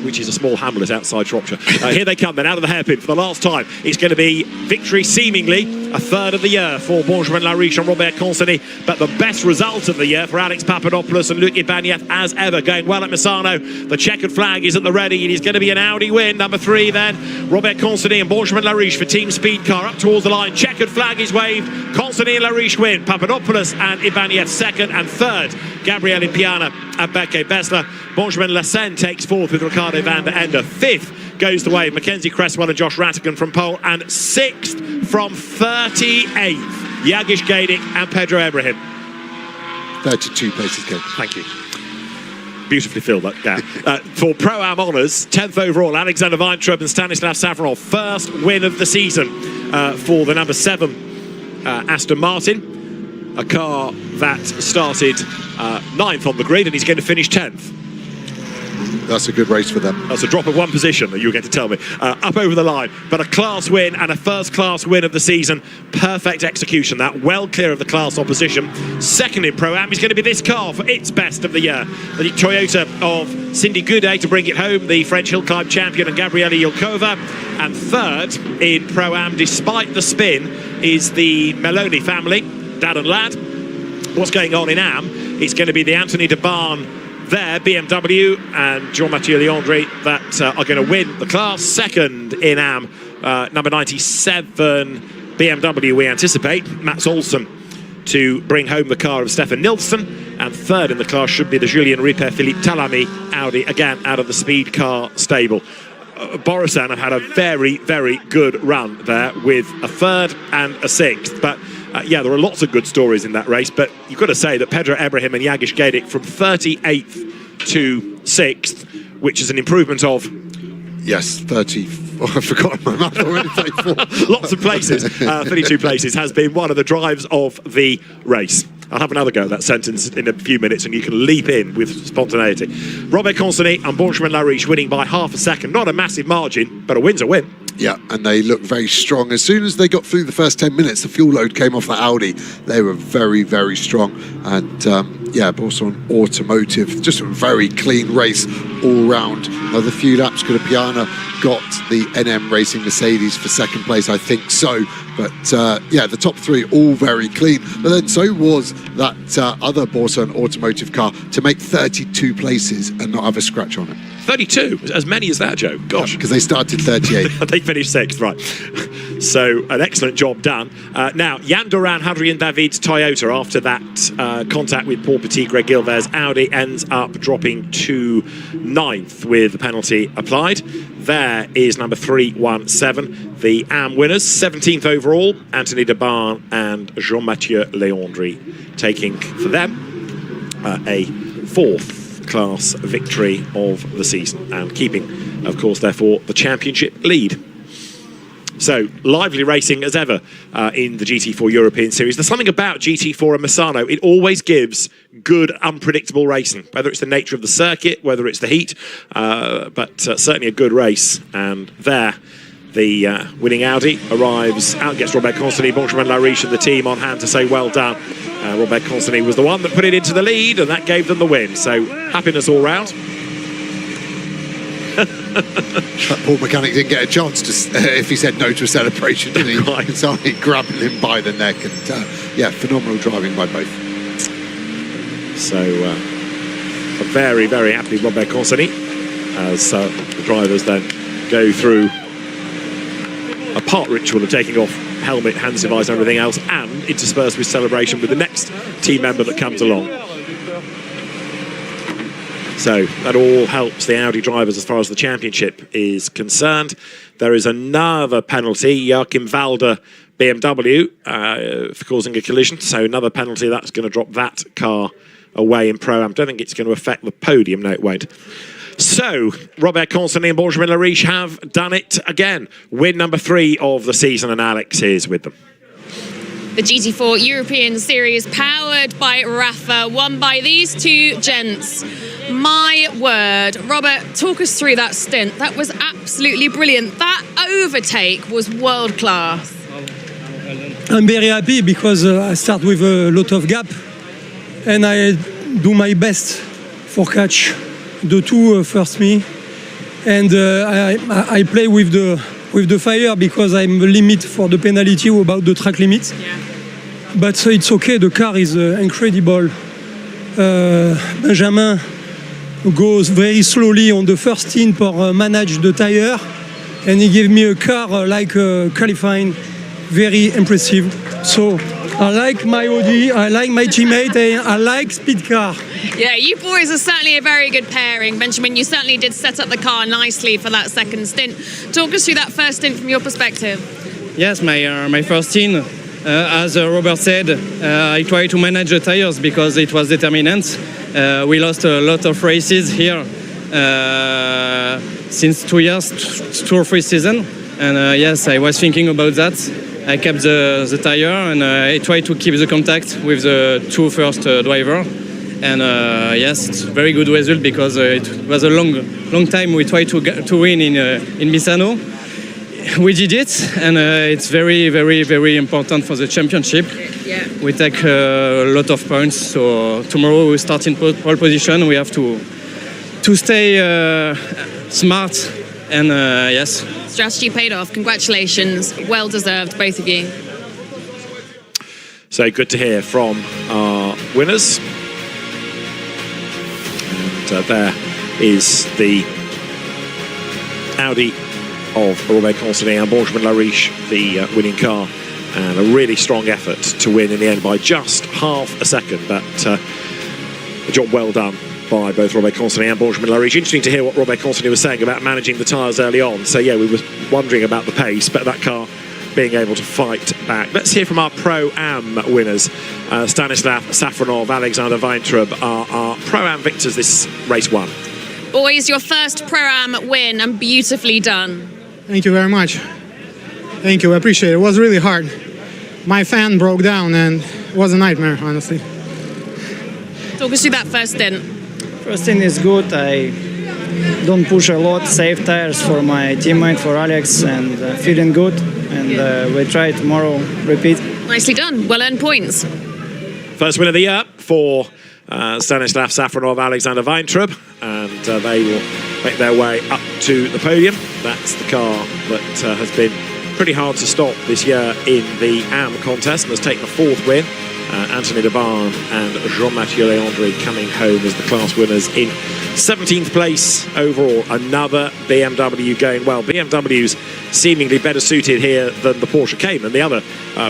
which is a small hamlet outside Shropshire. Here they come then, out of the hairpin for the last time. It's going to be victory, seemingly a third of the year for Benjamin Lariche and Robert Consonny, but the best result of the year for Alex Papadopoulos and Luc Ibanez as ever, going well at Misano. The checkered flag is at the ready. It is going to be an Audi win. Number 3 then, Robert Consonny and Benjamin Lariche for Team Speed Car up towards the line. Checkered flag is waved. Consonny and Lariche win. Papadopoulos and Ibanez second, and third, Gabriel Impiana and Beke Bessler. Benjamin Lassen takes fourth with Ricardo van der Ende. Fifth goes the way Mackenzie Cresswell and Josh Rattigan from pole, and sixth from 38th, Jagish Gaidik and Pedro Ibrahim. 32 places good. Thank you. Beautifully filled that gap. For Pro-Am honours, 10th overall, Alexander Weintraub and Stanislav Savronov. First win of the season for the number 7 Aston Martin, a car that started 9th on the grid, and he's going to finish 10th. That's a good race for them. That's a drop of one position that you were going to tell me. Up over the line, but a class win and a first class win of the season. Perfect execution, that well clear of the class opposition. Second in Pro-Am is going to be this car for its best of the year. The Toyota of Cindy Goudet to bring it home, the French hill climb champion, and Gabriela Yilkova. And third in Pro-Am, despite the spin, is the Meloni family, dad and lad. What's going on in Am? It's going to be the Anthony de Barn there, BMW, and Jean-Mathieu Leandri that are going to win the class. Second in Am, number 97 BMW, we anticipate Mats Olsen to bring home the car of Stefan Nilsson, and third in the class should be the Julien Ripper Philippe Talamy Audi, again out of the speed car stable. Borisan have had a very, very good run there with a third and a sixth, but yeah, there are lots of good stories in that race, but you've got to say that Pedro Ibrahim and Jagish Gaidik from 38th to 6th, which is an improvement of... Yes, 30. Oh, I've forgotten my math already. 34. Lots of places, 32 places, has been one of the drives of the race. I'll have another go at that sentence in a few minutes, and you can leap in with spontaneity. Robert Consonny and Benjamin Lariche winning by half a second. Not a massive margin, but a win's a win. Yeah, and they look very strong. As soon as they got through the first 10 minutes, the fuel load came off that Audi. They were very, very strong. And yeah, also on automotive, just a very clean race all round. The few laps could have Piana got the NM Racing Mercedes for second place, I think so. But yeah, the top three all very clean. But then so was that other Borson automotive car to make 32 places and not have a scratch on it. 32? As many as that, Joe? Gosh. Because they started 38. They finished 6th, right. So, an excellent job done. Now, Jan Duran, Hadrian David's Toyota, after that contact with Paul Petit, Greg Gilvert's Audi, ends up dropping to 9th with the penalty applied. There is number 317, the Am winners. 17th overall, Anthony de Barn and Jean-Mathieu Leandri taking for them a 4th class victory of the season and keeping, of course, therefore, the championship lead. So, lively racing as ever in the GT4 European Series. There's something about GT4 and Misano. It always gives good, unpredictable racing, whether it's the nature of the circuit, whether it's the heat, but certainly a good race. And there, the winning Audi arrives out, gets Robert Consonny, Benjamin Lariche and the team on hand to say well done. Robert Consonny was the one that put it into the lead, and that gave them the win. So, happiness all round. That poor mechanic didn't get a chance to, if he said no to a celebration, did he? Right. Somebody grabbing him by the neck, and yeah, phenomenal driving by both. So, a very, very happy Robert Consonny as the drivers then go through a part ritual of taking off helmet, hand device and everything else, and interspersed with celebration with the next team member that comes along. So that all helps the Audi drivers as far as the championship is concerned. There is another penalty, Joachim Walder, BMW, for causing a collision. So another penalty, that's going to drop that car away in Pro-Am. Don't think it's going to affect the podium. No, it won't. So, Robert Consonny and Benjamin Lariche have done it again. Win number 3 of the season, and Alex is with them. The GT4 European Series, powered by Rafa, won by these two gents. My word. Robert, talk us through that stint. That was absolutely brilliant. That overtake was world class. I'm very happy because I start with a lot of gap and I do my best for catch the two first me, and I play with the fire because I'm the limit for the penalty about the track limit. Yeah. But it's okay. The car is incredible. Benjamin goes very slowly on the first stint for manage the tire, and he gave me a car like qualifying, very impressive. So I like my Audi, I like my teammate, and I like speed car. Yeah, you boys are certainly a very good pairing. Benjamin, you certainly did set up the car nicely for that second stint. Talk us through that first stint from your perspective. Yes, my first stint, as Robert said, I tried to manage the tires because it was determinant. We lost a lot of races here since 2 years, 2 or 3 seasons. And yes, I was thinking about that. I kept the tire and I tried to keep the contact with the 2 first driver. And yes, it's a very good result because it was a long time we tried to win in Misano. We did it, and it's very, very, very important for the championship. Yeah. We take a lot of points, so tomorrow we start in pole position. We have to stay smart, and yes. Strategy paid off. Congratulations. Well deserved, both of you. So good to hear from our winners. And there is the Audi of Robert Constantin and Benjamin Lariche, the winning car, and a really strong effort to win in the end by just half a second. But a job well done by both Robert Constantin and Benjamin Lariche. Interesting to hear what Robert Constantin was saying about managing the tyres early on. So yeah, we were wondering about the pace, but that car being able to fight back. Let's hear from our Pro-Am winners. Stanislav Safronov, Alexander Weintraub are our Pro-Am victors this race 1. Boys, your first Pro-Am win, and beautifully done. Thank you very much. Thank you, I appreciate it. It was really hard. My fan broke down and it was a nightmare, honestly. Talk us through that first stint. First stint is good. I don't push a lot, save tires for my teammate, for Alex, and feeling good. And we try tomorrow, repeat. Nicely done. Well earned points. First win of the year for Stanislav Safronov, Alexander Weintraub, and they will make their way up to the podium. That's the car that has been pretty hard to stop this year in the AM contest and has taken the 4th win. Anthony de Barn and Jean-Mathieu Leandri coming home as the class winners in 17th place overall. Another BMW going well. BMW's seemingly better suited here than the Porsche Cayman, the other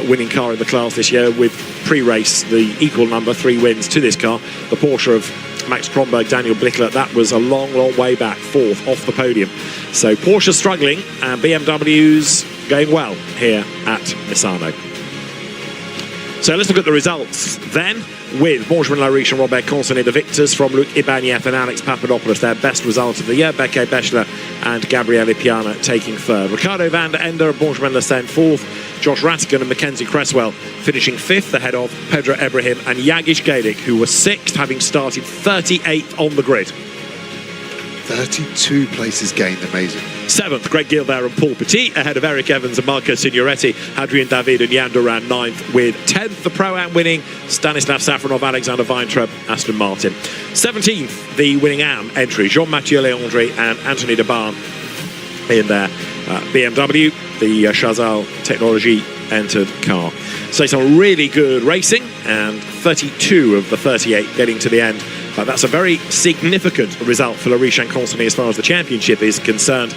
winning car in the class this year, with pre-race the equal number, 3 wins to this car. The Porsche of Max Kronberg, Daniel Blickler, that was a long, long way back, 4th off the podium. So Porsche struggling and BMW's going well here at Misano. So let's look at the results then, with Benjamin Lariche and Robert Constantin the victors, from Luc Ibanez and Alex Papadopoulos, their best result of the year. Beke Bechler and Gabriele Piana taking 3rd. Ricardo van der Ende and Benjamin Lecen 4th. Josh Rattigan and Mackenzie Cresswell finishing 5th, ahead of Pedro Ibrahim and Jagish Galic, who were 6th, having started 38th on the grid. 32 places gained, amazing. 7th, Greg Gilbert and Paul Petit, ahead of Eric Evans and Marco Signoretti. Adrian David and Jan Duran 9th, with 10th, the Pro-Am winning Stanislav Safronov, Alexander Weintraub, Aston Martin. 17th, the winning AM entry, Jean-Mathieu Leandri and Anthony de Barn in their BMW, the Chazal Technology entered car. So some really good racing, and 32 of the 38 getting to the end. But that's a very significant result for Lariche and Constantin as far as the championship is concerned,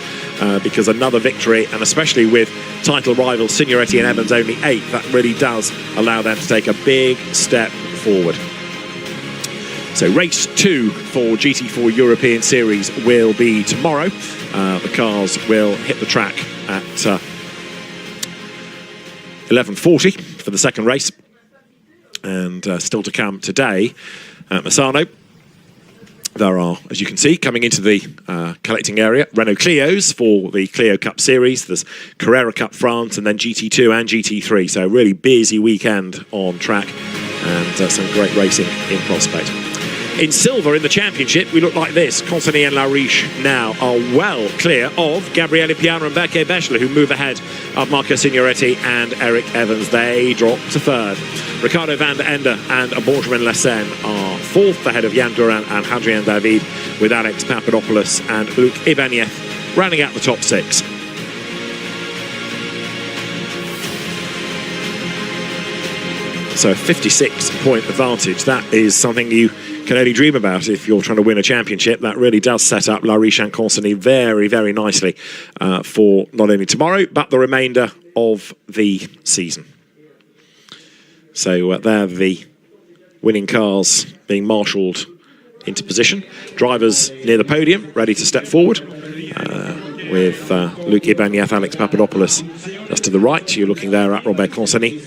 because another victory, and especially with title rivals Signoretti and Evans only 8th, that really does allow them to take a big step forward. So race 2 for GT4 European Series will be tomorrow. The cars will hit the track at 11:40 for the second race, and still to come today at Misano. There are, as you can see, coming into the collecting area, Renault Clios for the Clio Cup Series. There's Carrera Cup France, and then GT2 and GT3. So a really busy weekend on track, and some great racing in prospect. In silver in the championship, we look like this. Consonny and Lariche now are well clear of Gabriele Piana and Berke Beschler, who move ahead of Marco Signoretti and Eric Evans. They drop to third. Ricardo van der Ende and Benjamin Lessen are fourth, ahead of Jan Duran and Hadrien David, with Alex Papadopoulos and Luc Ibanez rounding out the top six. So a 56-point advantage. That is something you can only dream about if you're trying to win a championship. That really does set up Lariche and Consonny very, very nicely for not only tomorrow, but the remainder of the season. So there the winning cars being marshalled into position. Drivers near the podium, ready to step forward. With Luc Ibanez, Alex Papadopoulos just to the right. You're looking there at Robert Consonny.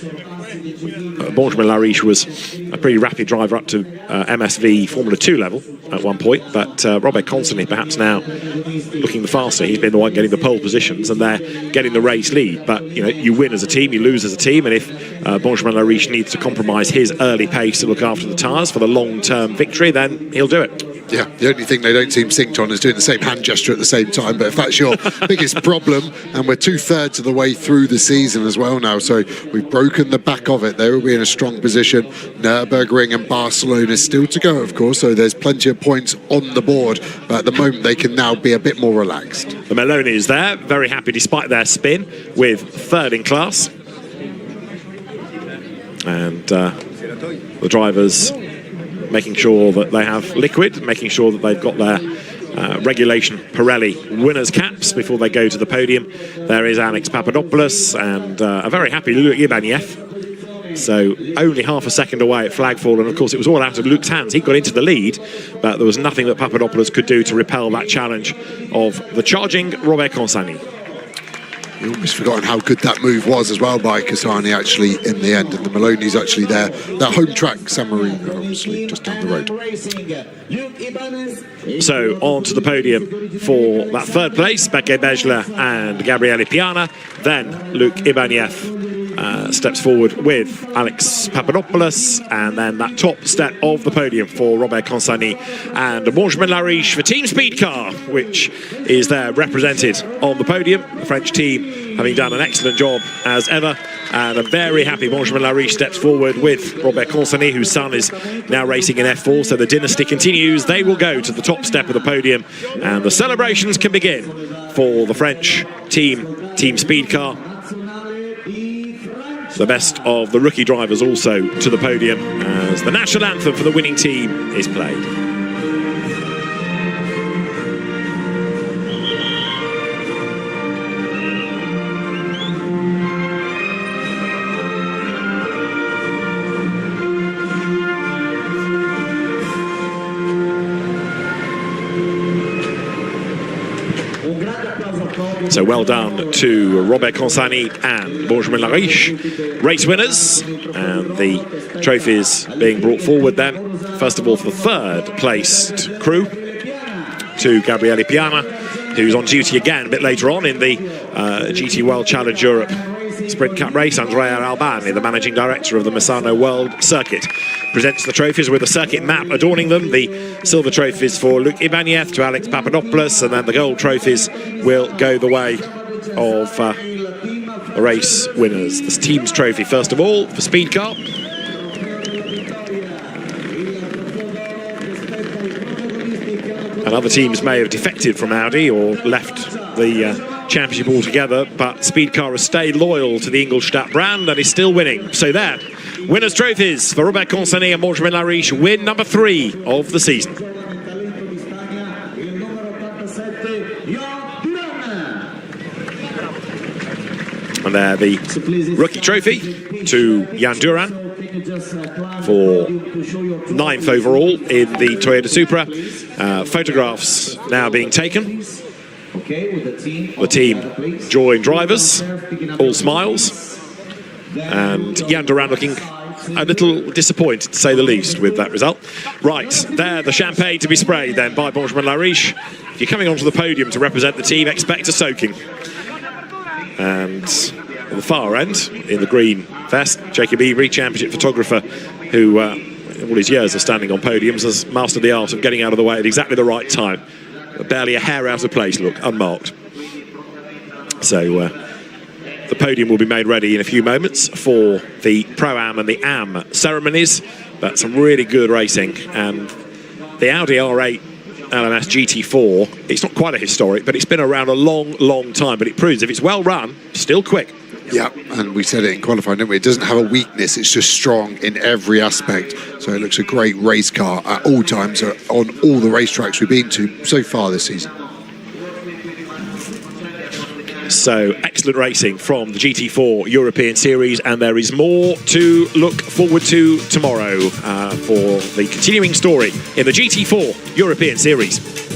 Benjamin Lariche was a pretty rapid driver up to MSV Formula 2 level at one point, but Robert Consonny perhaps now looking the faster. He's been the one getting the pole positions, and they're getting the race lead. But you know, you win as a team, you lose as a team, and if Benjamin Lariche needs to compromise his early pace to look after the tyres for the long-term victory, then he'll do it. Yeah, the only thing they don't seem synced on is doing the same hand gesture at the same time. But if that's your biggest problem, and we're 2/3 of the way through the season as well now, so we've broken the back of it. They will be in a strong position. Nürburgring and Barcelona still to go, of course, so there's plenty of points on the board. But at the moment, they can now be a bit more relaxed. The Meloni is there, very happy despite their spin, with third in class. And the drivers making sure that they have liquid, making sure that they've got their regulation Pirelli winners caps before they go to the podium. There is Alex Papadopoulos and a very happy Luc Ibanez. So only half a second away at flagfall, and of course it was all out of Luc's hands. He got into the lead, but there was nothing that Papadopoulos could do to repel that challenge of the charging Robert Consonny. You've almost forgotten how good that move was as well by Consonny actually in the end, and the Maloney's actually there. Their home track, San Marino, obviously just down the road. So on to the podium for that third place, Berke Beschler and Gabriele Piana. Then Luc Ibanez steps forward with Alex Papadopoulos, and then that top step of the podium for Robert Consonny and Benjamin Lariche for Team Speed Car, which is there represented on the podium. The French team having done an excellent job as ever, and a very happy Benjamin Lariche steps forward with Robert Consonny, whose son is now racing in F4, so the dynasty continues. They will go to the top step of the podium, and the celebrations can begin for the French team, Team Speed Car. The best of the rookie drivers also to the podium as the national anthem for the winning team is played. So well done to Robert Consonny and Benjamin Lariche, race winners, and the trophies being brought forward then. First of all, for the third placed crew, to Gabriele Piana, who's on duty again a bit later on in the GT World Challenge Europe Sprint Cup race. Andrea Albani, the managing director of the Misano World Circuit, presents the trophies with a circuit map adorning them. The silver trophies for Luc Ibanez to Alex Papadopoulos, and then the gold trophies will go the way of the race winners. The team's trophy, first of all, for Speed Car. And other teams may have defected from Audi or left the championship altogether, but Speed Car has stayed loyal to the Ingolstadt brand and is still winning. So there, winners' trophies for Robert Consonny and Benjamin Lariche, win number 3 of the season. And there, the rookie trophy to Jan Duran for 9th overall in the Toyota Supra. Photographs now being taken. The team join drivers, all smiles, and Jan Duran looking a little disappointed, to say the least, with that result. Right, there, the champagne to be sprayed then by Benjamin Lariche. If you're coming onto the podium to represent the team, expect a soaking. And on the far end, in the green vest, Jacob Ebery, championship photographer, who all his years of standing on podiums, has mastered the art of getting out of the way at exactly the right time. Barely a hair out of place, look, unmarked. So the podium will be made ready in a few moments for the Pro-Am and the Am ceremonies, but some really good racing. And the Audi R8 LMS GT4, it's not quite a historic, but it's been around a long time, but it proves if it's well run, still quick. Yeah, and we said it in qualifying, didn't we? It doesn't have a weakness, it's just strong in every aspect. So it looks a great race car at all times on all the racetracks we've been to so far this season. So excellent racing from the GT4 European Series, and there is more to look forward to tomorrow for the continuing story in the GT4 European Series.